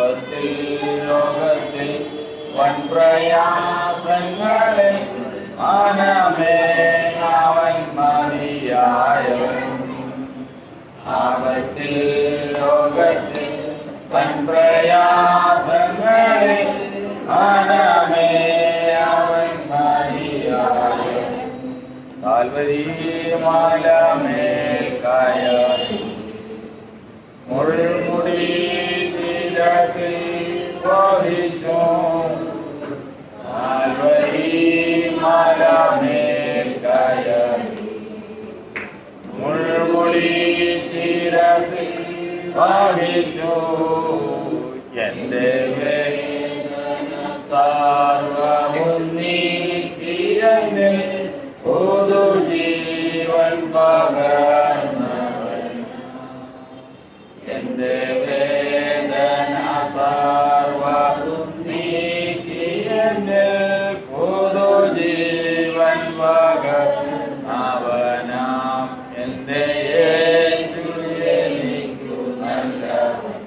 ആപത്തിൽ ലോകത്തിൽ വൻപ്രയാസങ്ങളിൽ മനമേ അവൻ മതിയായവൻ. ആപത്തിൽ ലോകത്തിൽ വൻപ്രയാസങ്ങളിൽ മനമേ അവൻ മതിയായവൻ. കാൽവരി മലമേൽ കയറി മുൾമുടി ശിരസിൽ വഹിച്ചു. കാൽവരി മലമേൽ കയറി മുൾമുടി ശിരസിൽ വഹിച്ചു. എന്റെ സർവമും നീക്കിയതിൽ പുതുജീവൻ പകർന്നവൻ. എന്റെ വേദന സർവ്വതും നീക്കിയതിൽ പുതുജീവൻ പകർന്നവനാം എന്റെ യേശു എനിക്കു നല്ലവൻ.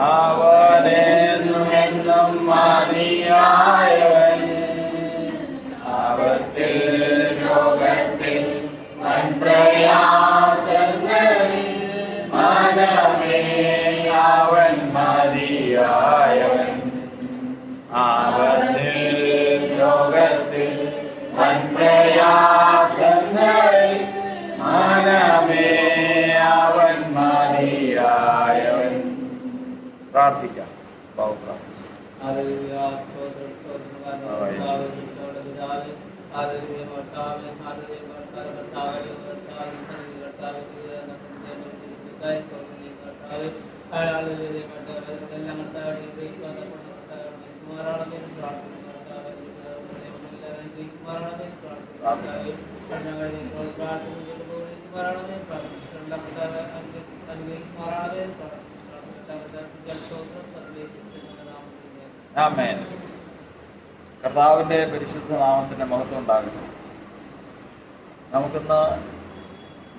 അവനെന്നും മതിയായവൻ. ആപത്തിൽ ലോകത്തിൽ വൻപ്രയാസങ്ങളിൽ മനമേ അവൻ മതിയായവൻ. ആപത്തിൽ ലോകത്തിൽ വൻപ്രയാസങ്ങളിൽ മനമേ അവൻ മതിയായവൻ. പ്രാർത്ഥിക്കാം. ആമേൻ. കർത്താവിൻ്റെ പരിശുദ്ധ നാമത്തിൻ്റെ മഹത്വം ഉണ്ടാകട്ടെ. നമുക്കിന്ന്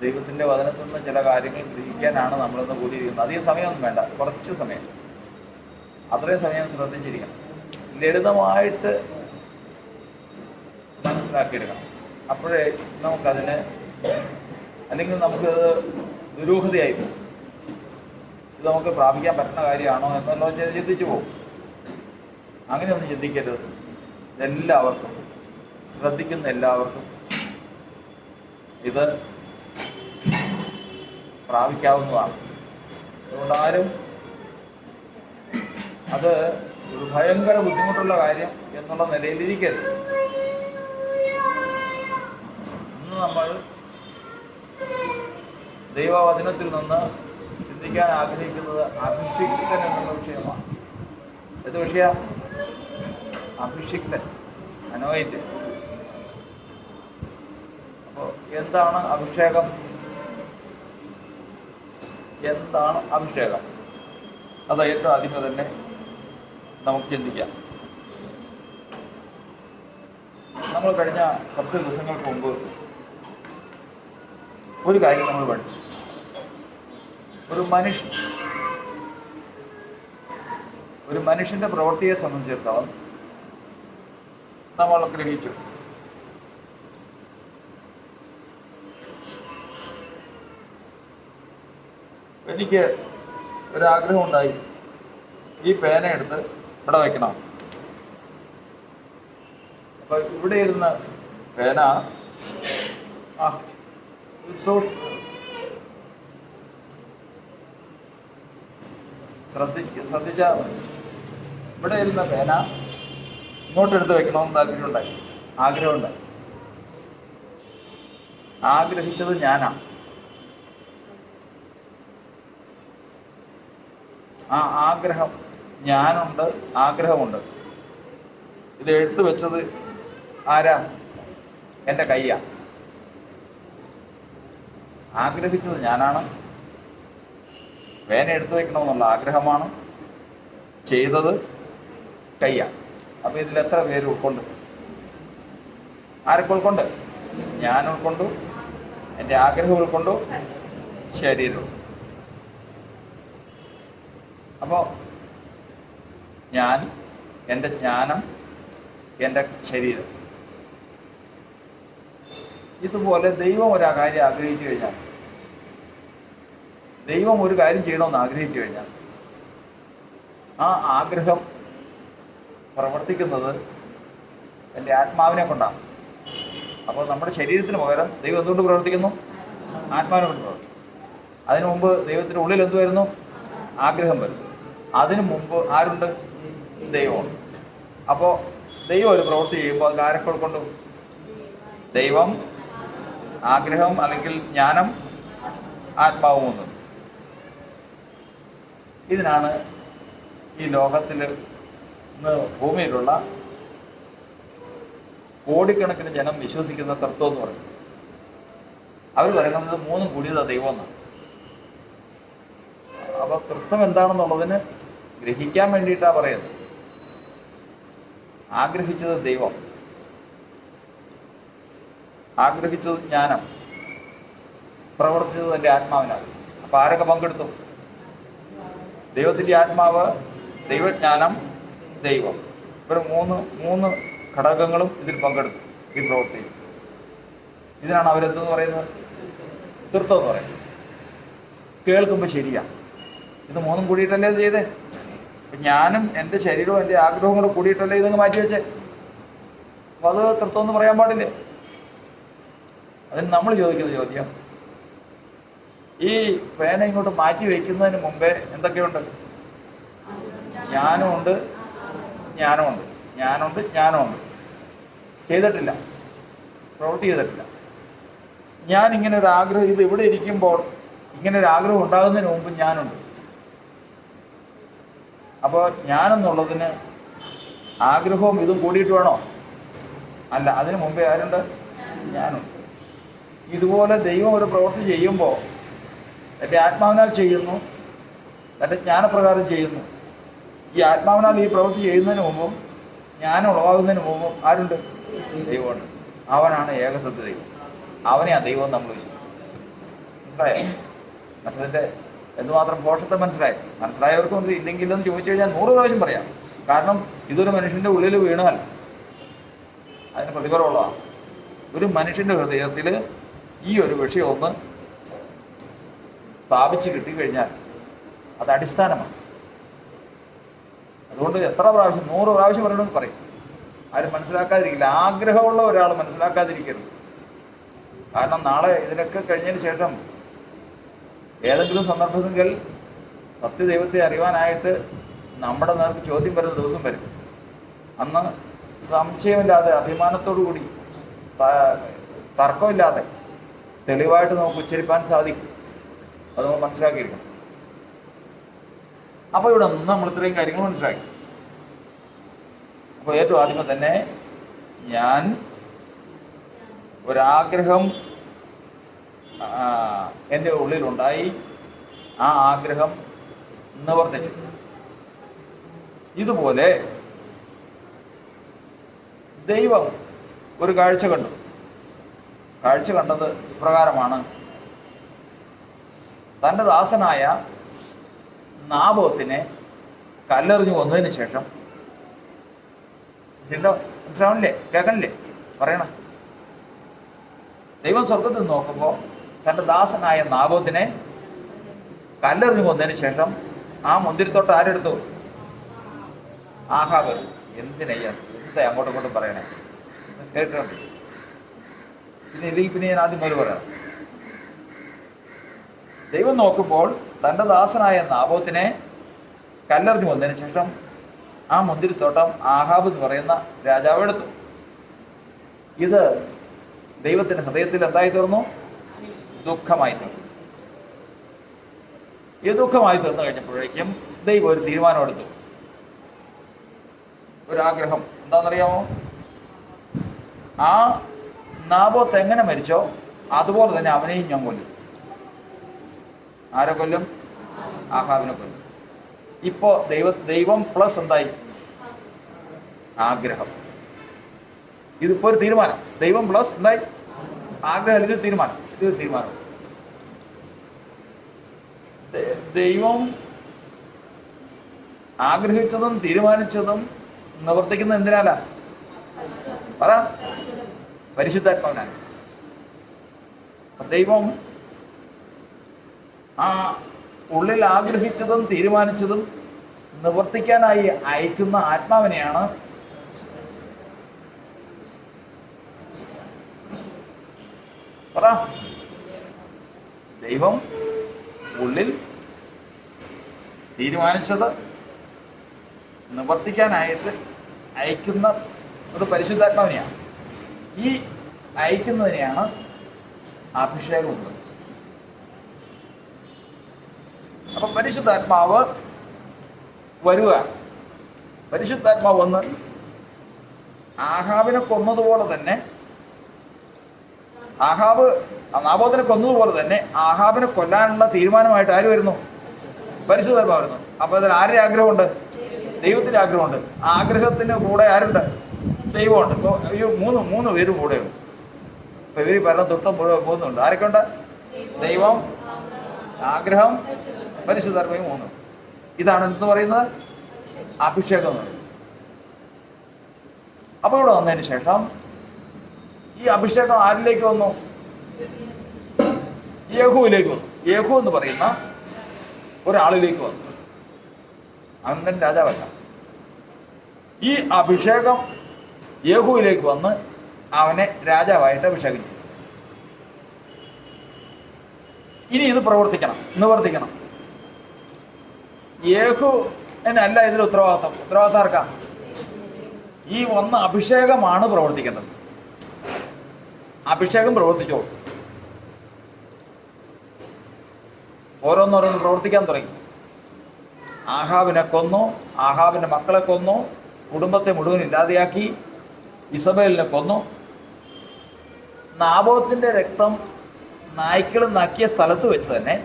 ദൈവത്തിൻ്റെ വചനത്തിൽ നിന്ന് ചില കാര്യങ്ങൾ ഗ്രഹിക്കാനാണ് നമ്മളിന്ന് കൂടിയിരിക്കുന്നത്. അധികം സമയമൊന്നും വേണ്ട, കുറച്ച് സമയം, അത്രയും സമയം ശ്രദ്ധിച്ചിരിക്കണം. ലളിതമായിട്ട് മനസ്സിലാക്കിയെടുക്കണം. അപ്പോഴേ നമുക്കതിന്, അല്ലെങ്കിൽ നമുക്കത് ദുരൂഹതയായി പോകും. ഇത് നമുക്ക് പ്രാപിക്കാൻ പറ്റുന്ന കാര്യമാണോ എന്നുള്ളത് ചിന്തിച്ചു പോകും. അങ്ങനെയൊന്നും ചിന്തിക്കരുത്. എല്ലാവർക്കും, ശ്രദ്ധിക്കുന്ന എല്ലാവർക്കും ഇത് പ്രാപിക്കാവുന്നതാണ്. അതുകൊണ്ട് ആരും അത് ഒരു ഭയങ്കര ബുദ്ധിമുട്ടുള്ള കാര്യം എന്നുള്ള നിലയിലിരിക്കരുത്. ഇന്ന് നമ്മൾ ദൈവവചനത്തിൽ നിന്ന് ചിന്തിക്കാൻ ആഗ്രഹിക്കുന്നത് അഭിഷിക്തൻ എന്നുള്ള വിഷയമാണ്. ഏത് വിഷയം? അഭിഷിക്തൻ, അനോയിന്റ്. അപ്പോൾ എന്താണ് അഭിഷേകം? എന്താണ് അഭിഷേകം? അത് ഏറ്റവും ആദ്യമേ തന്നെ നമുക്ക് ചിന്തിക്കാം. നമ്മൾ കഴിഞ്ഞ 10 ദിവസങ്ങൾക്ക് മുമ്പ് ഒരു കാര്യം നമ്മൾ പഠിച്ചു. ഒരു മനുഷ്യൻ്റെ പ്രവൃത്തിയെ സംബന്ധിച്ചിടത്തോളം നമ്മൾ ഗ്രഹിച്ചു. എനിക്ക് ഒരാഗ്രഹം ഉണ്ടായി, ഈ പേന എടുത്ത് ഇവിടെ വയ്ക്കണം. അപ്പൊ ഇവിടെ ഇരുന്ന പേന ശ്രദ്ധിച്ച ഇവിടെ ഇരുന്ന പേന ഇങ്ങോട്ടെടുത്ത് വെക്കണമെന്ന് താല്പര്യമുണ്ടായി, ആഗ്രഹമുണ്ടായി. ആഗ്രഹിച്ചത് ഞാനാണ്. ആ ആഗ്രഹം ഞാനുണ്ട്, ആഗ്രഹമുണ്ട്. ഇത് എടുത്തു വെച്ചത് ആരാ? എൻ്റെ കയ്യാണ്. ആഗ്രഹിച്ചത് ഞാനാണ്, പേന എടുത്തു വെക്കണമെന്നുള്ള ആഗ്രഹമാണ്, ചെയ്തത് കയ്യാണ്. അപ്പോൾ ഇതിൽ എത്ര പേര് ഉൾക്കൊണ്ട്? ആരൊക്കെ ഉൾക്കൊണ്ട്? ഞാൻ ഉൾക്കൊണ്ടു, എൻ്റെ ആഗ്രഹം ഉൾക്കൊണ്ടു, ശരീരം. അപ്പോൾ ഞാൻ, എൻ്റെ ജ്ഞാനം, എൻ്റെ ശരീരം. ഇതുപോലെ ദൈവം ഒരു കാര്യം ആഗ്രഹിച്ചു കഴിഞ്ഞാൽ, ദൈവം ഒരു കാര്യം ചെയ്യണമെന്ന് ആഗ്രഹിച്ചു കഴിഞ്ഞാൽ ആ ആഗ്രഹം പ്രവർത്തിക്കുന്നത് എൻ്റെ ആത്മാവിനെ കൊണ്ടാണ്. അപ്പോൾ നമ്മുടെ ശരീരത്തിന് പകരം ദൈവം എന്തുകൊണ്ട് പ്രവർത്തിക്കുന്നു? ആത്മാവിനെ കൊണ്ട് പ്രവർത്തിക്കും. അതിനു മുമ്പ് ദൈവത്തിൻ്റെ ഉള്ളിൽ എന്ത് വരുന്നു? ആഗ്രഹം വരുന്നു. അതിനു മുമ്പ് ആരുണ്ട്? ദൈവമുണ്ട്. അപ്പോൾ ദൈവം ഒരു പ്രവൃത്തി ചെയ്യുമ്പോൾ അതിൽ ആരൊക്കെ കൊണ്ട്? ദൈവം, ആഗ്രഹം അല്ലെങ്കിൽ ജ്ഞാനം, ആത്മാവും ഒന്നും. ഇതിനാണ് ഈ ലോകത്തിൽ ഇന്ന് ഭൂമിയിലുള്ള കോടിക്കണക്കിന് ജനം വിശ്വസിക്കുന്ന തത്വം എന്ന് പറയുന്നത്. അവർ പറയുന്നത് മൂന്നും കൂടിയതാ ദൈവം എന്നാണ്. അപ്പോൾ തൃത്വം എന്താണെന്നുള്ളതിന് ഗ്രഹിക്കാൻ വേണ്ടിയിട്ടാണ് പറയുന്നത്. ആഗ്രഹിച്ചത് ദൈവം, ആഗ്രഹിച്ചത് ജ്ഞാനം, പ്രവർത്തിച്ചത് എൻ്റെ ആത്മാവിനാണ്. അപ്പോൾ ആരൊക്കെ പങ്കെടുത്തു? ദൈവത്തിൻ്റെ ആത്മാവ്, ദൈവജ്ഞാനം, ദൈവം. ഇവർ മൂന്ന് ഘടകങ്ങളും ഇതിൽ പങ്കെടുത്തു ഈ പ്രവൃത്തിയിൽ. ഇതിനാണ് അവരെന്തെന്ന് പറയുന്നത്? തൃത്വം എന്ന് പറയുന്നത്. കേൾക്കുമ്പോൾ ശരിയാ, ഇത് മൂന്നും കൂടിയിട്ടല്ലേ ഇത് ചെയ്തേ? ഞാനും എൻ്റെ ശരീരവും എൻ്റെ ആഗ്രഹവും കൂടെ കൂടിയിട്ടല്ലേ ഇതങ്ങ് മാറ്റി വെച്ചേ. അപ്പോൾ അത് തൃത്വം എന്ന് പറയാൻ പാടില്ലേ? അതിന് നമ്മൾ ചോദിക്കുന്ന ചോദ്യം, ഈ പേന ഇങ്ങോട്ട് മാറ്റി വയ്ക്കുന്നതിന് മുമ്പേ എന്തൊക്കെയുണ്ട്? ജ്ഞാനമുണ്ട്, ജ്ഞാനമുണ്ട്, ജ്ഞാനമുണ്ട്, ജ്ഞാനമുണ്ട്. ചെയ്തിട്ടില്ല, പ്രവൃത്തി ചെയ്തിട്ടില്ല. ഞാൻ ഇങ്ങനെ ഒരു ആഗ്രഹം, ഇത് ഇവിടെ ഇരിക്കുമ്പോൾ ഇങ്ങനെ ഒരു ആഗ്രഹം ഉണ്ടാകുന്നതിന് മുമ്പ് ഞാനുണ്ട്. അപ്പോൾ ഞാനെന്നുള്ളതിന് ആഗ്രഹവും ഇതും കൂടിയിട്ട് വേണോ? അല്ല, അതിന് മുമ്പേ ആരുണ്ട്? ഞാനുണ്ട്. ഇതുപോലെ ദൈവം ഒരു പ്രവൃത്തി ചെയ്യുമ്പോൾ എൻ്റെ ആത്മാവിനാൽ ചെയ്യുന്നു, എൻ്റെ ജ്ഞാനപ്രകാരം ചെയ്യുന്നു. ഈ ആത്മാവിനാൽ ഈ പ്രവൃത്തി ചെയ്യുന്നതിന് മുമ്പും ജ്ഞാനം ഉളവാകുന്നതിന് മുമ്പും ആരുണ്ട്? ദൈവമുണ്ട്. അവനാണ് ഏകസത്യ ദൈവം. അവനെയാണ് ദൈവം നമ്മൾ വിശ്വസിക്കുന്നത്. മനസ്സിലായോ? മറ്റതിൻ്റെ എന്തുമാത്രം പോഷത്തെ മനസ്സിലായവർക്കും ഇല്ലെങ്കിലെന്ന് ചോദിച്ചു കഴിഞ്ഞാൽ 100 പ്രാവശ്യം പറയാം. കാരണം ഇതൊരു മനുഷ്യൻ്റെ ഉള്ളിൽ വീണാൽ അതിന് പ്രതിഫലമുള്ളതാണ്. ഒരു മനുഷ്യൻ്റെ ഹൃദയത്തിൽ ഈ ഒരു വിഷയം ഒന്ന് സ്ഥാപിച്ച് കിട്ടിക്കഴിഞ്ഞാൽ അത് അടിസ്ഥാനമാണ്. അതുകൊണ്ട് എത്ര പ്രാവശ്യം, 100 പ്രാവശ്യം പറയണമെന്ന് പറയും. ആരും മനസ്സിലാക്കാതിരിക്കില്ല. ആഗ്രഹമുള്ള ഒരാൾ മനസ്സിലാക്കാതിരിക്കരുത്. കാരണം നാളെ ഇതിനൊക്കെ കഴിഞ്ഞതിന് ശേഷം ഏതെങ്കിലും സന്ദർഭത്തിൽ സത്യദൈവത്തെ അറിയുവാനായിട്ട് നമ്മുടെ നേർക്ക് ചോദ്യം വരുന്ന ദിവസം വരും. അന്ന് സംശയമില്ലാതെ, അഭിമാനത്തോടു കൂടി, തർക്കമില്ലാതെ തെളിവായിട്ട് നമുക്ക് ഉച്ചരിപ്പാൻ സാധിക്കും. അത് നമ്മൾ മനസ്സിലാക്കിയിരിക്കണം. അപ്പോൾ ഇവിടെ നിന്ന് നമ്മൾ ഇത്രയും കാര്യങ്ങൾ മനസ്സിലാക്കി. അപ്പോൾ ഏറ്റവും ആദ്യമേ തന്നെ ഞാൻ ഒരാഗ്രഹം എൻ്റെ ഉള്ളിലുണ്ടായി, ആ ആഗ്രഹം നിവർത്തിച്ചു. ഇതുപോലെ ദൈവം ഒരു കാഴ്ച കണ്ടു. കാഴ്ച കണ്ടത് ഇപ്രകാരമാണ്. തൻ്റെ ദാസനായ നാബോത്തിനെ കല്ലെറിഞ്ഞു കൊന്നതിന് ശേഷം, ഇതിൻ്റെ മനസ്സിലാവണില്ലേ? കേൾക്കണില്ലേ? പറയണം. ദൈവം സ്വർഗത്തിൽ നോക്കുമ്പോൾ തൻ്റെ ദാസനായ നാബോത്തിനെ കല്ലെറിഞ്ഞു കൊന്നതിന് ശേഷം ആ മുന്തിരിത്തോട്ട് ആരെടുത്തു? ആഹാബ്. എന്താ അങ്ങോട്ടും ഇങ്ങോട്ടും പറയണേ? കേട്ടിട്ടുണ്ട്. പിന്നെ ഞാൻ ആദ്യം പറയാം. ദൈവം നോക്കുമ്പോൾ തൻ്റെ ദാസനായ നാബോത്തിനെ കല്ലെറിഞ്ഞു കൊന്നതിന് ശേഷം ആ മുന്തിരിത്തോട്ടം ആഹാബ് എന്ന് പറയുന്ന രാജാവ് എടുത്തു. ഇത് ദൈവത്തിൻ്റെ ഹൃദയത്തിൽ എന്തായി തീർന്നു? ദുഃഖമായി തീർന്നു. ഈ ദുഃഖമായി തീർന്നു കഴിഞ്ഞപ്പോഴേക്കും ദൈവം ഒരു തീരുമാനമെടുത്തു. ഒരാഗ്രഹം എന്താണെന്നറിയാമോ? ആ നാബോത്ത് എങ്ങനെ മരിച്ചോ അതുപോലെ തന്നെ അവനെയും ഞാൻ കൊല്ലും. ആരെ കൊല്ലും? ആഹാബിനെ കൊല്ലും. ഇപ്പോൾ ദൈവം പ്ലസ് എന്തായി? ആഗ്രഹം. ഇതിപ്പോൾ ഒരു തീരുമാനം. ദൈവം പ്ലസ് എന്തായി? ആഗ്രഹം. അല്ലെങ്കിൽ തീരുമാനം. ഇതൊരു തീരുമാനം. ദൈവം ആഗ്രഹിച്ചതും തീരുമാനിച്ചതും നിവർത്തിക്കുന്ന എന്തിനാലാ? പറ. പരിശുദ്ധാത്മാവിനാണ്. ദൈവം ആ ഉള്ളിൽ ആഗ്രഹിച്ചതും തീരുമാനിച്ചതും നിവർത്തിക്കാനായി അയക്കുന്ന ആത്മാവിനെയാണ് പറ. ദൈവം ഉള്ളിൽ തീരുമാനിച്ചത് നിവർത്തിക്കാനായിട്ട് അയക്കുന്ന ഒരു പരിശുദ്ധാത്മാവിനെയാണ്. ഈ അയക്കുന്നതിനെയാണ് അഭിഷേകം. അപ്പൊ പരിശുദ്ധാത്മാവ് വരിക. പരിശുദ്ധാത്മാവ് വന്ന് ആഹാബിനെ കൊന്നതുപോലെ തന്നെ, നാബോത്തിനെ കൊന്നതുപോലെ തന്നെ ആഹാബിനെ കൊല്ലാനുള്ള തീരുമാനമായിട്ട് ആര് വരുന്നു? പരിശുദ്ധാത്മാവ് വരുന്നു. അപ്പൊ അതിൽ ആരുടെ ആഗ്രഹമുണ്ട്? ദൈവത്തിന്റെ ആഗ്രഹമുണ്ട്. ആഗ്രഹത്തിന് കൂടെ ആരുണ്ട്? ദൈവമുണ്ട്. ഇപ്പോൾ ഈ മൂന്ന് പേരും കൂടെയുണ്ട്. ഇപ്പൊ ഇവര് പല ദുഃഖം പോകുന്നുണ്ട്. ആരൊക്കെ ഉണ്ട്? ദൈവം, ആഗ്രഹം, പരിശുദ്ധാത്മാവ്, മൂന്ന്. ഇതാണ് എന്ത് പറയുന്നത്? അഭിഷേകം എന്ന് പറയുന്നത്. അപ്പൊ ഇവിടെ വന്നതിന് ശേഷം ഈ അഭിഷേകം ആരിലേക്ക് വന്നു? യേഹൂവിലേക്ക് വന്നു. യേഹൂ എന്ന് പറയുന്ന ഒരാളിലേക്ക് വന്നു. അവൻ രാജാവല്ല. ഈ അഭിഷേകം യേഹൂവിലേക്ക് വന്ന് അവനെ രാജാവായിട്ട് അഭിഷേകം ചെയ്തു. ഇനി ഇത് നിവർത്തിക്കണം. യേഹൂവിനല്ല ഇതിൽ ഉത്തരവാദിത്തം ആർക്കാ? ഈ വന്ന അഭിഷേകമാണ് പ്രവർത്തിക്കേണ്ടത്. അഭിഷേകം പ്രവർത്തിച്ചോളൂ. ഓരോന്നോരോന്ന് പ്രവർത്തിക്കാൻ തുടങ്ങി. ആഹാബിനെ കൊന്നു, ആഹാബിന്റെ മക്കളെ കൊന്നു, കുടുംബത്തെ മുഴുവൻ ഇല്ലാതെയാക്കി, ഇസബേലിനെ കൊന്നു. നാബോത്തിന്റെ രക്തം നായ്ക്കൾ നക്കിയ സ്ഥലത്ത് വെച്ച് തന്നെ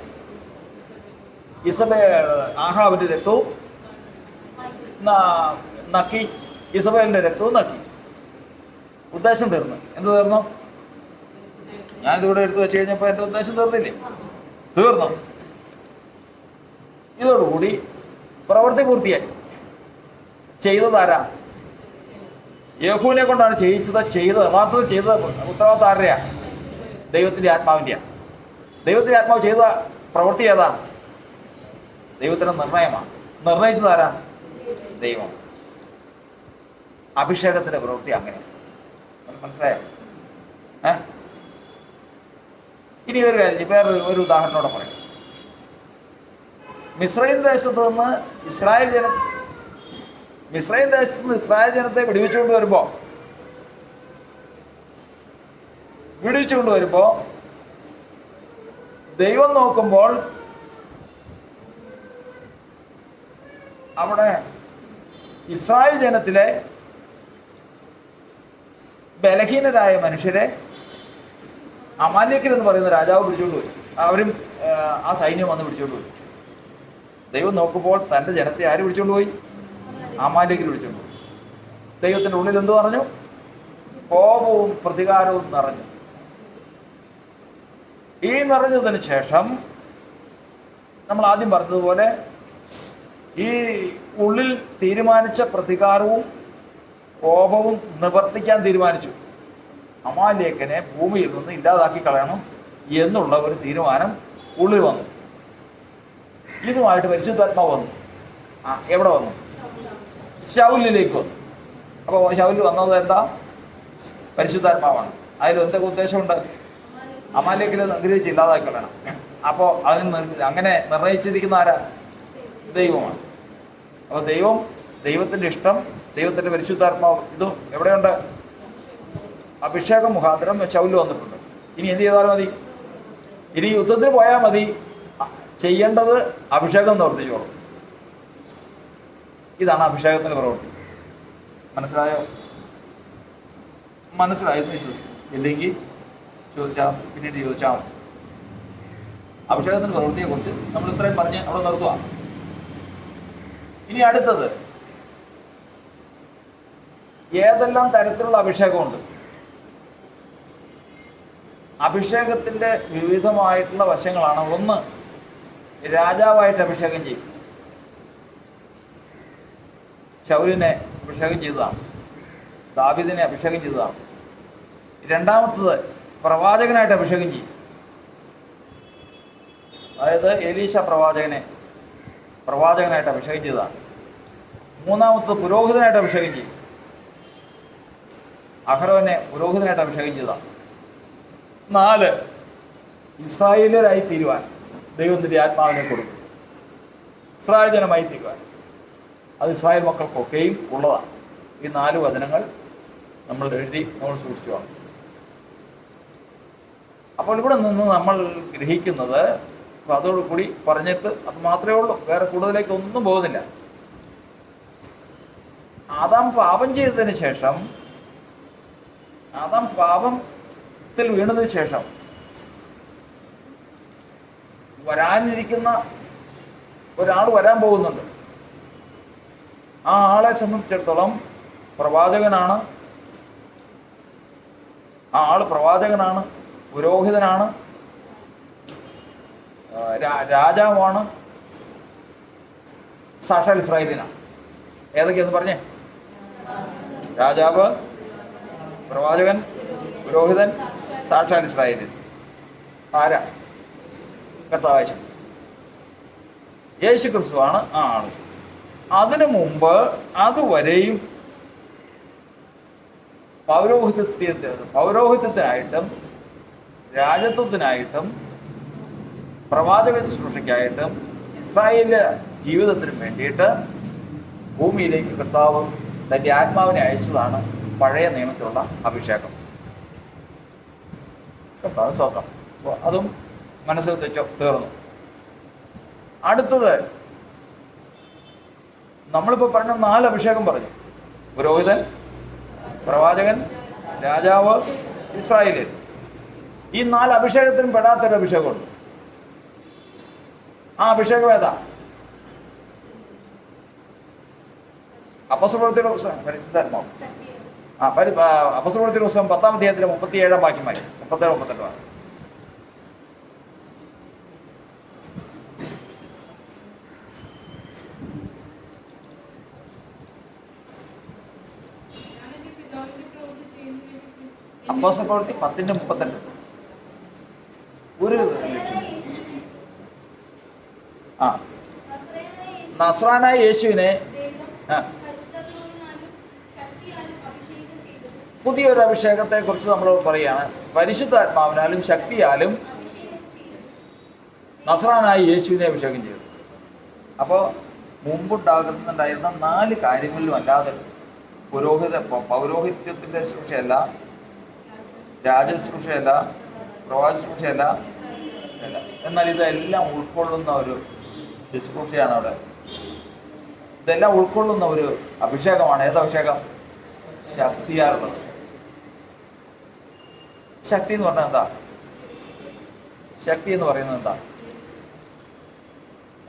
ആഹാബിന്റെ രക്തവും നക്കി, ഇസബേലിന്റെ രക്തവും നക്കി. ഉദ്ദേശം തീർന്നു. എന്ത് തീർന്നു? ഞാനിതിവിടെ എടുത്തു വെച്ച് കഴിഞ്ഞപ്പോൾ എൻ്റെ ഉദ്ദേശം തീർന്നില്ലേ? തീർന്നു. ഇതോടുകൂടി പ്രവൃത്തി പൂർത്തിയായി. ചെയ്തതാരാ? യേഹൂവിനെ കൊണ്ടാണ് ചെയ്തത്. യഥാർത്ഥത്തിൽ ചെയ്തത് ഉത്തരവാദിത്തം ആരുടെയാ? ദൈവത്തിന്റെ ആത്മാവിൻ്റെയാണ്. ദൈവത്തിന്റെ ആത്മാവ് ചെയ്ത പ്രവൃത്തി ഏതാണ്? ദൈവത്തിന്റെ നിർണയമാണ്. നിർണയിച്ചതാരാ? ദൈവം. അഭിഷേകത്തിന്റെ പ്രവൃത്തി അങ്ങനെ. മനസ്സിലായോ? ഇനി ഒരു കാര്യം, വേറെ ഒരു ഉദാഹരണോടെ പറയാം. മിസ്രൈം ദേശത്ത് നിന്ന് ഇസ്രായേൽ ജനത്തെ വിടുവിച്ചുകൊണ്ട് വരുമ്പോ ദൈവം നോക്കുമ്പോൾ അവിടെ ഇസ്രായേൽ ജനത്തിലെ ബലഹീനരായ മനുഷ്യരെ അമാലേക്കർ എന്ന് പറയുന്ന രാജാവ് പിടിച്ചുകൊണ്ട് വരും. അവരും ആ സൈന്യം വന്ന് പിടിച്ചുകൊണ്ട് വരും. ദൈവം നോക്കുമ്പോൾ തൻ്റെ ജനത്തെ ആര് പിടിച്ചുകൊണ്ട് പോയി? അമാലേക്കർ പിടിച്ചുകൊണ്ട് പോയി. ദൈവത്തിൻ്റെ ഉള്ളിൽ എന്ത് പറഞ്ഞു? കോപവും പ്രതികാരവും നിറഞ്ഞു. ഈ നിറഞ്ഞതിന് ശേഷം നമ്മൾ ആദ്യം പറഞ്ഞതുപോലെ ഈ ഉള്ളിൽ തീരുമാനിച്ച പ്രതികാരവും കോപവും നിവർത്തിക്കാൻ തീരുമാനിച്ചു. അമാലേക്കനെ ഭൂമിയിൽ നിന്ന് ഇല്ലാതാക്കി കളയണം എന്നുള്ള ഒരു തീരുമാനം ഉള്ളിൽ വന്നു. ഇതുമായിട്ട് പരിശുദ്ധാത്മാവ് വന്നു. എവിടെ വന്നു? ശൗലിലേക്ക് വന്നു. അപ്പോൾ ശൗലിൽ വന്നത് എന്താ? പരിശുദ്ധാത്മാവാണ്. അതിൽ എന്തൊക്കെ ഉദ്ദേശമുണ്ട്? അമാലേക്കിനെ അനുഗ്രഹിച്ച് ഇല്ലാതാക്കി കളയണം. അപ്പോൾ അതിന് അങ്ങനെ നിർണയിച്ചിരിക്കുന്ന ആരാ? ദൈവമാണ്. അപ്പോൾ ദൈവത്തിൻ്റെ ഇഷ്ടം, ദൈവത്തിൻ്റെ പരിശുദ്ധാത്മാവ് ഇതും എവിടെയുണ്ട്? അഭിഷേകം മുഖാന്തരം ശൗലിൽ വന്നിട്ടുണ്ട്. ഇനി എന്ത് ചെയ്താലും മതി? ഇനി യുദ്ധത്തിന് പോയാൽ മതി. ചെയ്യേണ്ടത് അഭിഷേകം നിവർത്തിച്ചോളും. ഇതാണ് അഭിഷേകത്തിൻ്റെ പ്രവൃത്തി. മനസ്സിലായെന്ന് വിശ്വസിക്കും. ഇല്ലെങ്കിൽ പിന്നീട് ചോദിച്ചാൽ മതി. അഭിഷേകത്തിൻ്റെ പ്രവൃത്തിയെക്കുറിച്ച് നമ്മൾ ഇത്രയും പറഞ്ഞ് അവിടെ നിർത്തുക. ഇനി അടുത്തത്, ഏതെല്ലാം തരത്തിലുള്ള അഭിഷേകമുണ്ട്? അഭിഷേകത്തിൻ്റെ വിവിധമായിട്ടുള്ള വശങ്ങളാണ്. ഒന്ന്, രാജാവായിട്ട് അഭിഷേകം ചെയ്യും. ശൗലിനെ അഭിഷേകം ചെയ്തതാണ്, ദാവീദിനെ അഭിഷേകം ചെയ്തതാണ്. രണ്ടാമത്തത് പ്രവാചകനായിട്ട് അഭിഷേകം ചെയ്യും. അതായത് എലീശ പ്രവാചകനായിട്ട് അഭിഷേകം ചെയ്തതാണ്. മൂന്നാമത്തത് പുരോഹിതനായിട്ട് അഭിഷേകം ചെയ്യും. അഹരോനെ പുരോഹിതനായിട്ട് അഭിഷേകം ചെയ്തതാണ്. 4, ഇസ്രായേലരായി തീരുവാൻ ദൈവത്തിൻ്റെ ആത്മാവിനെ കൊടുക്കും. ഇസ്രായേൽ ജനമായി തീരുവാൻ. അത് ഇസ്രായേൽ മക്കൾക്കൊക്കെയും ഉള്ളതാണ്. ഈ 4 വചനങ്ങൾ നമ്മൾ എഴുതി നമ്മൾ സൂക്ഷിച്ചു വേണം. അപ്പോൾ ഇവിടെ നിന്ന് നമ്മൾ ഗ്രഹിക്കുന്നത്, അതോടുകൂടി പറഞ്ഞിട്ട് അത് മാത്രമേ ഉള്ളൂ, വേറെ കൂടുതലേക്ക് ഒന്നും പോകുന്നില്ല. ആദാം പാപം ചെയ്തതിന് ശേഷം, ആദാം പാപത്തിൽ വീണതിന് ശേഷം വരാനിരിക്കുന്ന ഒരാൾ വരാൻ പോകുന്നുണ്ട്. ആ ആളെ സംബന്ധിച്ചിടത്തോളം പ്രവാചകനാണ്. ആ ആൾ പ്രവാചകനാണ്, പുരോഹിതനാണ്, രാജാവാണ്, സാക്ഷാൽ ഇസ്രായേലിനാണ്. ഏതൊക്കെയാന്ന് പറഞ്ഞേ? രാജാവ്, പ്രവാചകൻ, പുരോഹിതൻ, സാക്ഷാൽ ഇസ്രായേലിൻ. ആരാ? കർത്താവായ യേശു ക്രിസ്തുവാണ് ആ ആൾ. അതിനു മുമ്പ് അതുവരെയും പൗരോഹിത്യത്തിനായിട്ടും രാജത്വത്തിനായിട്ടും പ്രവാചക ശുശ്രൂഷയ്ക്കായിട്ടും ഇസ്രായേലിന്റെ ജീവിതത്തിനും വേണ്ടിയിട്ട് ഭൂമിയിലേക്ക് കർത്താവ് തൻ്റെ ആത്മാവിനെ അയച്ചതാണ് പഴയ നിയമത്തിലുള്ള അഭിഷേകം. കർത്താവ് സ്വന്തം. അതും മനസ്സിൽ തീർന്നു. അടുത്തത് നമ്മളിപ്പോൾ പറഞ്ഞ 4 അഭിഷേകം പറഞ്ഞു. പുരോഹിതൻ, പ്രവാചകൻ, രാജാവ്, ഇസ്രായേലിൽ. ഈ 4 അഭിഷേകത്തിനും പെടാത്തൊരു അഭിഷേകമുണ്ട്. ആ അഭിഷേകം ഏതാ? അപ്പോസ്തലപ്രവൃത്തിയുടെ പുസ്തകം, പരിശുദ്ധാത്മാവ്. അപ്പോസ്തലപ്രവൃത്തിയുടെ പുസ്തകം 10-ാം അധ്യായത്തിലെ 37-ാം വാക്യമായി 37-38. അപ്പോസ്തലപ്രവൃത്തി 10:32. ഒരു നസ്രാനായ യേശുവിനെ പുതിയൊരു അഭിഷേകത്തെ കുറിച്ച് നമ്മൾ പറയുകയാണ്. പരിശുദ്ധാത്മാവിനാലും ശക്തിയാലും നസ്രാനായ യേശുവിനെ അഭിഷേകം ചെയ്തു. അപ്പോൾ മുമ്പുണ്ടാകുന്നുണ്ടായിരുന്ന 4 കാര്യങ്ങളിലും അല്ലാതെ പൗരോഹിത്യത്തിൻ്റെ ശുശ്രൂഷയല്ല, രാജശുശ്രൂഷയല്ല, പ്രവാചക ശുശ്രൂഷയല്ല, എന്നാൽ ഇതെല്ലാം ഉൾക്കൊള്ളുന്ന ഒരു ശുശ്രൂഷയാണ് അവിടെ. ഇതെല്ലാം ഉൾക്കൊള്ളുന്ന ഒരു അഭിഷേകമാണ്. ഏതഭിഷേകം? ശക്തിയാലുള്ള അഭിഷേകം. ശക്തി എന്ന് പറഞ്ഞാൽ എന്താ? ശക്തി എന്ന് പറയുന്നത് എന്താ?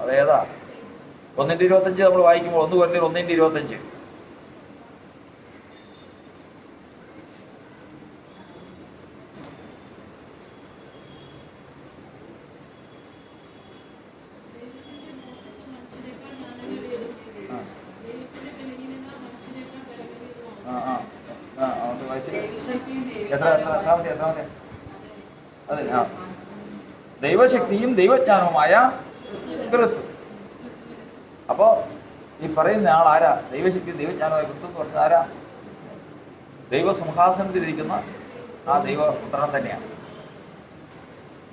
അതേതാ? 1:25 നമ്മൾ വായിക്കുമ്പോൾ 1 കൊരിന്ത്യർ 1:25. ദൈവശക്തിയും ദൈവജ്ഞാനവുമായ ക്രിസ്തു. അപ്പോ ഈ പറയുന്ന ആൾ ആരാ? ദൈവശക്തിയും ദൈവജ്ഞാനമായ ക്രിസ്തു എന്ന് പറഞ്ഞത് ആരാ? ദൈവസിംഹാസനത്തിലിരിക്കുന്ന ആ ദൈവപുത്രൻ തന്നെയാണ്.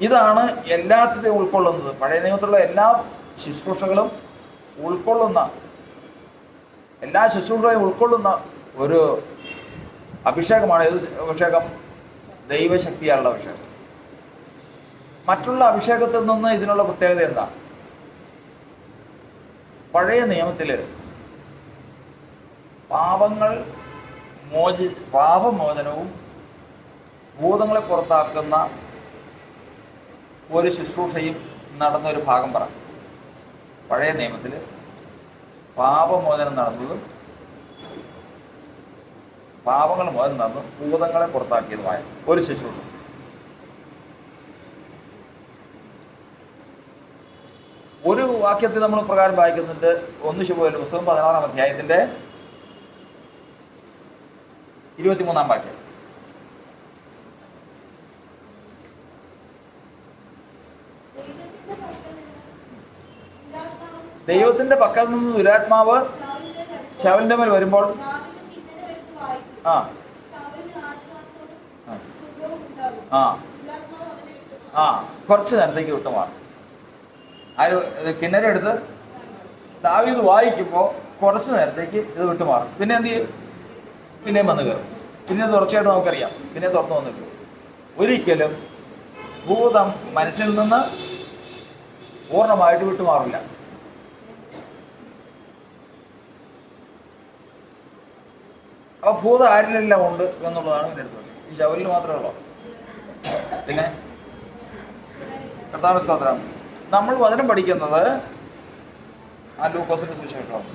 ഇതാണ് എല്ലാത്തിനെയും ഉൾക്കൊള്ളുന്നത്. പഴയ നിയമത്തിലുള്ള എല്ലാ ശുശ്രൂഷകളും ഉൾക്കൊള്ളുന്ന, എല്ലാ ശുശ്രൂഷയും ഉൾക്കൊള്ളുന്ന ഒരു അഭിഷേകമാണ്. ഏത് അഭിഷേകം? ദൈവശക്തിയാലുള്ള അഭിഷേകം. മറ്റുള്ള അഭിഷേകത്തിൽ നിന്ന് ഇതിനുള്ള പ്രത്യേകത എന്താ? പഴയ നിയമത്തിൽ പാപമോചനവും ഭൂതങ്ങളെ പുറത്താക്കുന്ന ഒരു ശുശ്രൂഷയും നടന്നൊരു ഭാഗം പറ. പഴയ നിയമത്തിൽ പാപമോചനം നടന്നതും പാപങ്ങൾ മോചനം നടന്നും ഭൂതങ്ങളെ പുറത്താക്കിയതുമായ ഒരു ശുശ്രൂഷ. ഒരു വാക്യത്തിൽ നമ്മൾ പ്രകാരം വായിക്കുന്നുണ്ട്. 1 ശമൂവേലിന്റെ പുസ്തകം 16-ാം അധ്യായത്തിന്റെ 23 വാക്യം. ദൈവത്തിന്റെ പക്കൽ നിന്ന് ദുരാത്മാവ് ശൗലിന്റെ മേൽ വരുമ്പോൾ ആ ആ ആ കുറച്ച് നേരത്തേക്ക് വിട്ടുമാറും. ആര് കിന്നരെടുത്ത് ദാവീദ് വായിക്കുമ്പോൾ കുറച്ച് നേരത്തേക്ക് ഇത് വിട്ടുമാറും. പിന്നെ എന്ത് ചെയ്യും? പിന്നെയും വന്ന് കയറും. പിന്നെ തുടർച്ചയായിട്ട് നമുക്കറിയാം, പിന്നെ തുറന്നു വന്നിട്ടു. ഒരിക്കലും ഭൂതം മനുഷ്യനിൽ നിന്ന് പൂർണ്ണമായിട്ട് വിട്ടുമാറില്ല. അപ്പോൾ ഭൂതം ആരിലെല്ലാം ഉണ്ട് എന്നുള്ളതാണ് എൻ്റെ അടുത്ത് പ്രശ്നം. ഈ ശൗലിന് മാത്രമേ ഉള്ളൂ. പിന്നെ കർത്താവിന്റെ സ്തോത്രം. നമ്മൾ വചനം പഠിക്കുന്നത് ആ ലൂക്കോസിന്റെ സുവിശേഷമാണ്.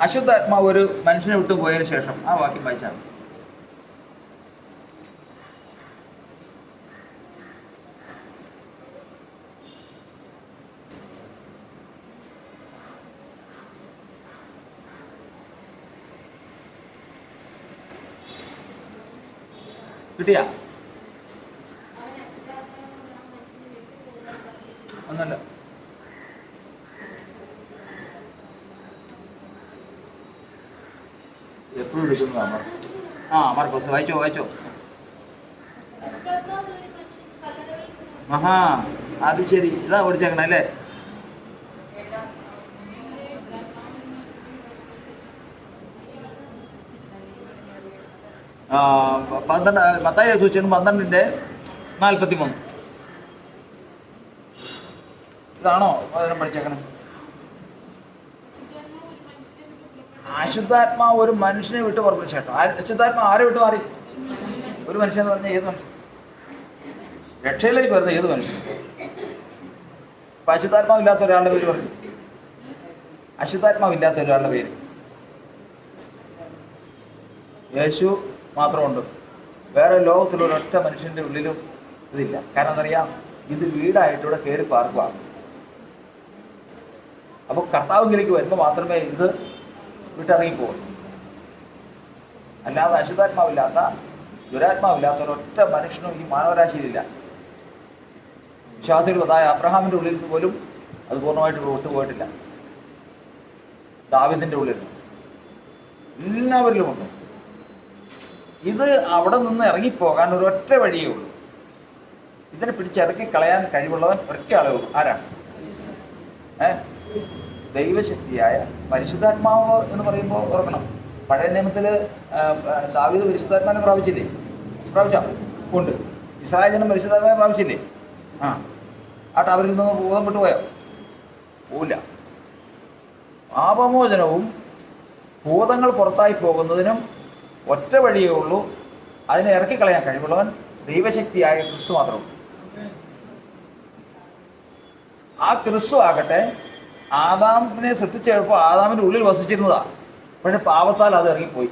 അശുദ്ധാത്മാവ് ഒരു മനുഷ്യനെ വിട്ടു പോയതിനു ശേഷം ആ വാക്യം വായിച്ചാണ്. കിട്ടിയ ഒന്നല്ല. എപ്പോഴും എടുക്കുന്നതാണ്. മാർക്കോസ് വായിച്ചോ. അത് ശരി, ഇതാ പഠിച്ചേക്കണം അല്ലേ? മത്തായി സുവിശേഷം 12:43 ഇതാണോ അതിനെ പഠിച്ചേക്കണം? അശുദ്ധാത്മാവ് ഒരു മനുഷ്യനെ വിട്ട് പുറപ്പെട്ട ശേഷം. അശുദ്ധാത്മാവ് ആരെ വിട്ട് മാറി? ഒരു മനുഷ്യൻ എന്ന് പറഞ്ഞാൽ ഏത് മനുഷ്യൻ? രക്ഷയിലേക്ക് വരുന്ന ഏത് മനുഷ്യൻ? അപ്പൊ അശുദ്ധാത്മാവില്ലാത്ത ഒരാളുടെ പേര് പറഞ്ഞു. അശുദ്ധാത്മാവില്ലാത്ത ഒരാളുടെ പേര് യേശു മാത്രമുണ്ട്. വേറെ ലോകത്തിലൊരൊറ്റ മനുഷ്യൻ്റെ ഉള്ളിലും ഇതില്ല. കാരണം എന്തറിയാം? ഇത് വീടായിട്ടിവിടെ കയറി പാർക്കുക. അപ്പോൾ കർത്താവിലേക്ക് വരുമ്പോൾ മാത്രമേ ഇത് വിട്ടിറങ്ങിപ്പോകും. അല്ലാതെ അശുദ്ധാത്മാവില്ലാത്ത ദുരാത്മാവില്ലാത്ത ഒരൊറ്റ മനുഷ്യനും ഈ മാനവരാശിയിലില്ല. വിശ്വാസികളായ അബ്രഹാമിൻ്റെ ഉള്ളിൽ പോലും അത് പൂർണ്ണമായിട്ട് വിട്ടുപോയിട്ടില്ല. ദാവീദിൻ്റെ ഉള്ളിൽ എല്ലാവരിലുമുണ്ട്. ഇത് അവിടെ നിന്ന് ഇറങ്ങിപ്പോകാൻ ഒരൊറ്റ വഴിയേ ഉള്ളൂ. ഇതിനെ പിടിച്ചിറക്കി കളയാൻ കഴിവുള്ളവൻ ഒറ്റ ആളേ ഉള്ളൂ. ആരാണ്? ദൈവശക്തിയായ പരിശുദ്ധാത്മാവ് എന്ന് പറയുമ്പോൾ ഓർക്കണം, പഴയ നിയമത്തിൽ ദാവീദ് പരിശുദ്ധാത്മാവിനെ പ്രാപിച്ചില്ലേ? പ്രാപിച്ചോ? ഉണ്ട്. ഇസ്രായേൽ ജനം പരിശുദ്ധാത്മാവിനെ പ്രാപിച്ചില്ലേ? ആട്ടെ, അവരിൽ നിന്ന് ഭൂതം വിട്ടുപോയോ? പോവില്ല. പാപമോചനവും ഭൂതങ്ങൾ പുറത്തായി പോകുന്നതിനും ഒറ്റ വഴിയേ ഉള്ളൂ. അതിനെ ഇറക്കിക്കളയാൻ കഴിവുള്ളവൻ ദൈവശക്തിയായ ക്രിസ്തു മാത്രമേ. ആ ക്രിസ്തു ആകട്ടെ ആദാമിനെ സൃഷ്ടിച്ചപ്പോൾ ആദാമിൻ്റെ ഉള്ളിൽ വസിച്ചിരുന്നതാണ്. പക്ഷെ പാപത്താൽ അത് ഇറങ്ങിപ്പോയി.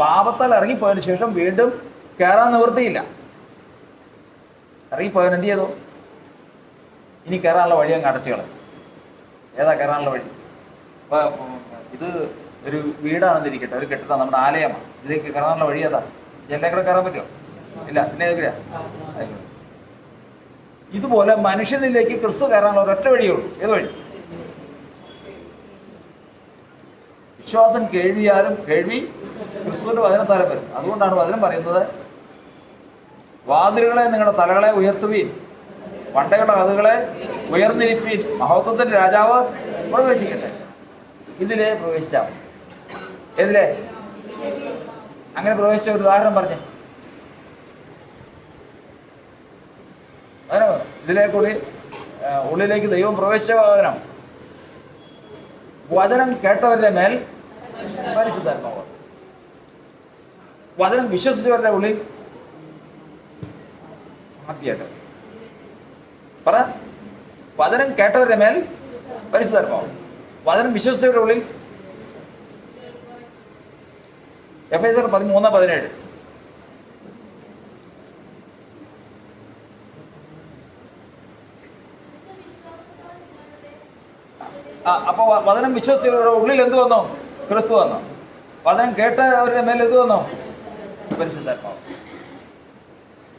പാപത്താൽ ഇറങ്ങിപ്പോയതിനു ശേഷം വീണ്ടും കയറാൻ നിവൃത്തിയില്ല. ഇറങ്ങിപ്പോയവൻ എന്ത് ചെയ്തു? ഇനി കയറാനുള്ള വഴി അങ്ങ് അടച്ചു കളയും. ഏതാ കയറാനുള്ള വഴി? ഇത് ഒരു വീടാണെന്നിരിക്കട്ടെ, ഒരു കെട്ടിടം, നമ്മുടെ ആലയമാണ്. ഇതിലേക്ക് കയറാനുള്ള വഴി ഏതാ? ജനലേ കൂടെ കയറാൻ പറ്റുമോ? ഇല്ല. പിന്നെ ഏതൊക്കെയാ? ഇതുപോലെ മനുഷ്യനിലേക്ക് ക്രിസ്തു കയറാനുള്ള ഒരൊറ്റ വഴിയേ ഉള്ളൂ. ഏത് വഴി? വിശ്വാസം കേൾവിയാലും കേൾവി ക്രിസ്തുവിന്റെ വചനത്താലും വരും. അതുകൊണ്ടാണ് വചനം പറയുന്നത്, വാതിലുകളെ നിങ്ങളുടെ തലകളെ ഉയർത്തുവീൻ, പണ്ടകളുടെ കഥകളെ ഉയർന്നിരിപ്പീൻ, മഹത്വത്തിന്റെ രാജാവ് പ്രവേശിക്കട്ടെ. ഇതിലേ പ്രവേശിച്ചാൽ ഏതിലേ? അങ്ങനെ പ്രവേശിച്ച ഒരു ഉദാഹരണം പറഞ്ഞേ. വചനം ഇതിലേ കൂടി ഉള്ളിലേക്ക് ദൈവം പ്രവേശിച്ച വചനം. വചനം കേട്ടവരുടെ മേൽ പരിശുദ്ധാത്മാവ്, വചനം വിശ്വസിച്ചവരുടെ ഉള്ളിൽ ആദ്യമായിട്ട് പറ. വചനം കേട്ടവരുടെ മേൽ പരിശുദ്ധാത്മാവ്, വചനം വിശ്വസിച്ചവരുടെ ഉള്ളിൽ. എഫേസ്യർ 13:17. അപ്പോൾ വചനം വിശ്വസിച്ചവരുടെ ഉള്ളിൽ എന്ത് വന്നു? ക്രിസ്തു വന്നു. വചനം കേട്ടവരുടെ മേൽ എന്ത് വന്നു? പരിശുദ്ധാത്മാവ്.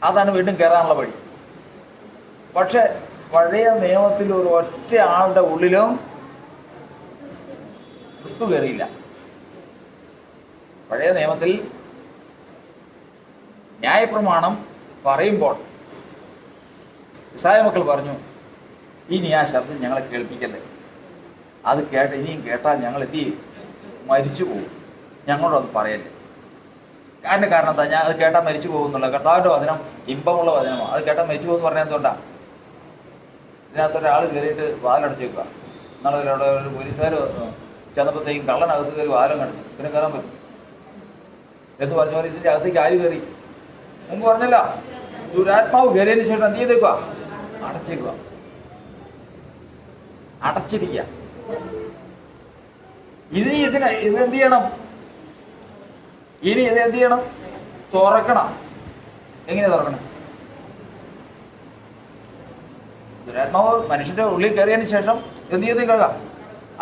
അതാണ് വീണ്ടും കയറാനുള്ള വഴി. പക്ഷെ പഴയ നിയമത്തിൽ ഒരു ഒറ്റ ആളുടെ ഉള്ളിലും ക്രിസ്തു കയറിയില്ല. പഴയ നിയമത്തിൽ ന്യായപ്രമാണം പറയുമ്പോൾ ഇസ്രായേൽ മക്കൾ പറഞ്ഞു, ഇനി ആ ശബ്ദം ഞങ്ങളെ കേൾപ്പിക്കല്ലേ, അത് ഇനിയും കേട്ടാൽ ഞങ്ങൾ മരിച്ചു പോകും, ഞങ്ങളോടത് പറയല്ലേ. കാരണം എന്താ? ഞാൻ അത് കേട്ടാൽ മരിച്ചു പോകുന്നുള്ള കർത്താവിൻ്റെ വചനം ഇമ്പമുള്ള വചനമാണ്. അത് കേട്ടാൽ മരിച്ചു പോകുമെന്ന് പറഞ്ഞാൽ എന്തുകൊണ്ടാണ്? ഇതിനകത്തൊരാൾ കയറിയിട്ട് വാലടച്ച് വെക്കുക. എന്നാലും അവിടെ ഒരു പോലീസുകാർ ചെന്നപ്പോഴത്തേക്കും കള്ളനകത്ത് കയറി വാലം കണ്ടു, പിന്നെ കയറാൻ പറ്റും എന്ന് പറഞ്ഞ പോലെ ഇതിൻ്റെ അകത്തേക്ക് ആര് കയറി? മുമ്പ് പറഞ്ഞല്ല, ദുരാത്മാവ് കയറിയതിന് ശേഷം എന്ത് ചെയ്തേക്കുക? അടച്ചേക്കുക, അടച്ചിരിക്കുക. ഇത് എന്ത് ചെയ്യണം? ഇനി ഇത് എന്ത് ചെയ്യണം? തുറക്കണം. എങ്ങനെയാ തുറക്കണം? ദുരാത്മാവ് മനുഷ്യന്റെ ഉള്ളിൽ കയറിയതിന് ശേഷം എന്ത് ചെയ്ത് കേൾക്കാം?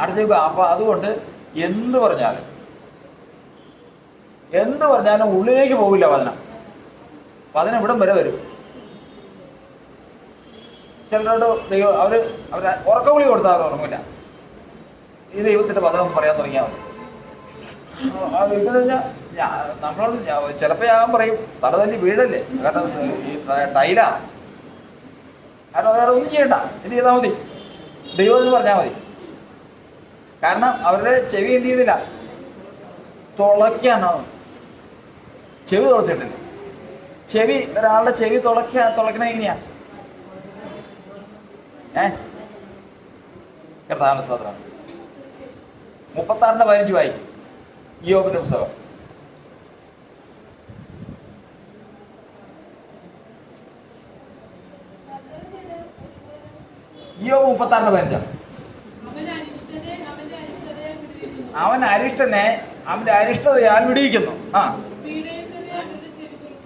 അടച്ചേക്കുക. അപ്പൊ അതുകൊണ്ട് എന്ത് പറഞ്ഞാലും ഉള്ളിലേക്ക് പോകില്ല വചനം. ഇവിടം വരെ വരും. ചിലരോട് ദൈവം അവര് ഉറക്കവിളി കൊടുത്താൽ അവർ ഉറങ്ങില്ല. ഈ ദൈവത്തിന്റെ വചനം പറയാൻ തുടങ്ങിയാൽ മതി. ഇതെന്ന് പറഞ്ഞാൽ നമ്മളോട് ചിലപ്പോൾ ഞാൻ പറയും തലതല്ലി വീഴല്ലേ, കാരണം ഈ ടൈലാ, കാരണം വേറെ ഒന്നും ചെയ്യണ്ട, എന്ത് ചെയ്താൽ മതി? ദൈവം എന്ന് പറഞ്ഞാൽ മതി. കാരണം അവരുടെ ചെവി എന്ത് ചെയ്തില്ല? തുളയ്ക്കാണ്. ചെവി തുളച്ചിട്ടില്ല. ഒരാളുടെ ചെവി തുളയ്ക്കണ എങ്ങനെയാ? കർത്താവിന്റെ സ്തോത്രം. 36:15 വായിക്കും ഇയ്യോബിന്റെ പുസ്തകം. ഇയ്യോബ് 36:15. അവൻ അരിഷ്ടനെ അവന്റെ അരിഷ്ടതയാൽ വിടിയിക്കുന്നു.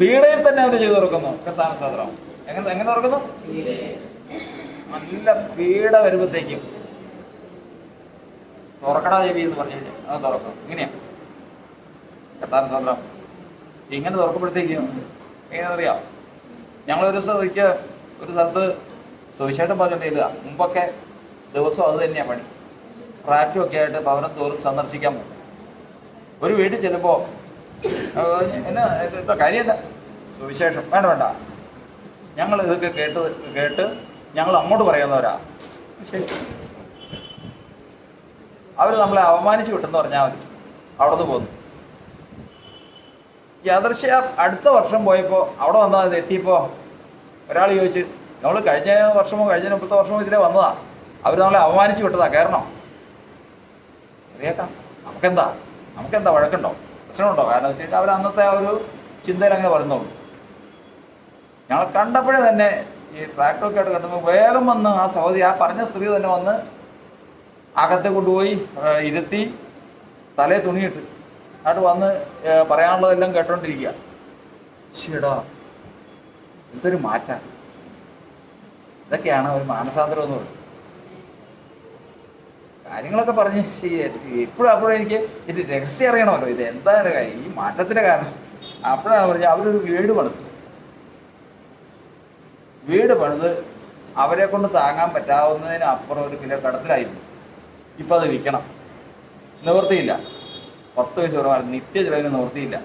പീഡയിൽ തന്നെ അവന്റെ ചെവി തുറക്കുന്നു. കർത്താവിന്റെ സ്തോത്രം. എങ്ങനെ തുറക്കുന്നു? നല്ല പീഡ വരുമ്പോഴത്തേക്കും തുറക്കടാ ചെവി എന്ന് പറഞ്ഞു കഴിഞ്ഞാൽ അത് തുറക്കും. ഇങ്ങനെയാ കർത്താവിന്റെ സ്തോത്രം. ഇങ്ങനെ തുറക്കുമ്പോഴത്തേക്കും എങ്ങനെയാണെന്നറിയാം? ഞങ്ങളൊരു ദിവസം ഒരു സ്ഥലത്ത് സുവിശേഷം പറഞ്ഞിട്ടില്ല. മുമ്പൊക്കെ ദിവസം അത് തന്നെയാണ് പണി. ട്രാക്റ്റും ഒക്കെ ആയിട്ട് ഭവനം തോറും സന്ദർശിക്കാൻ പോകും. ഒരു വീട്ടിൽ ചെല്ലുമ്പോൾ എന്താ കാര്യമല്ല, സുവിശേഷം വേണ്ട, ഞങ്ങൾ ഇതൊക്കെ കേട്ട് ഞങ്ങൾ അങ്ങോട്ട് പറയുന്നവരാ. ശരി, അവർ നമ്മളെ അവമാനിച്ച് വിട്ടെന്ന് പറഞ്ഞാൽ മതി, അവിടെ നിന്ന് പോന്നു. യാദൃശ്യ അടുത്ത വർഷം പോയപ്പോൾ അവിടെ വന്നാൽ എത്തിയപ്പോൾ ഒരാൾ ചോദിച്ച്, നമ്മൾ കഴിഞ്ഞ വർഷമോ കഴിഞ്ഞ 30 വർഷമോ ഇതിലെ വന്നതാ, അവർ നമ്മളെ അവമാനിച്ച് വിട്ടതാ, കയറണോ? അറിയാക്കാം, നമുക്കെന്താ വഴക്കുണ്ടോ, പ്രശ്നമുണ്ടോ? കാരണം വെച്ച് കഴിഞ്ഞാൽ അവർ അന്നത്തെ ആ ഒരു ചിന്തയിൽ അങ്ങനെ പറയുന്നുള്ളൂ. ഞങ്ങൾ കണ്ടപ്പോഴേ തന്നെ ഈ ട്രാക്ടറൊക്കെ ആയിട്ട് കണ്ടപ്പോൾ വേഗം വന്ന് ആ സഹോദരി, ആ പറഞ്ഞ സ്ത്രീ തന്നെ വന്ന് അകത്തെ കൊണ്ടുപോയി ഇരുത്തി തലേ തുണിയിട്ട് എന്നിട്ട് വന്ന് പറയാനുള്ളതെല്ലാം കേട്ടോണ്ടിരിക്കുക. ശരിടാ, എന്തൊരു മാറ്റാം! ഇതൊക്കെയാണ് ഒരു മാനസാന്തരം എന്ന് പറയുന്നത്. കാര്യങ്ങളൊക്കെ പറഞ്ഞ് അപ്പോഴും എനിക്ക് ഇതിൻ്റെ രഹസ്യം അറിയണമല്ലോ, ഇത് എന്താണ് ഈ മാറ്റത്തിൻ്റെ കാരണം. അപ്പോഴാണ് പറഞ്ഞത് അവരൊരു വീട് പണിത് അവരെ കൊണ്ട് താങ്ങാൻ പറ്റാവുന്നതിന് അപ്പുറം ഒരു കിലോ കടത്തിലായിരുന്നു. ഇപ്പം അത് വിൽക്കണം, നിവൃത്തിയില്ല. 10 വയസ്സ് കുറവാണ്, നിത്യചിലവിന് നിവൃത്തിയില്ല.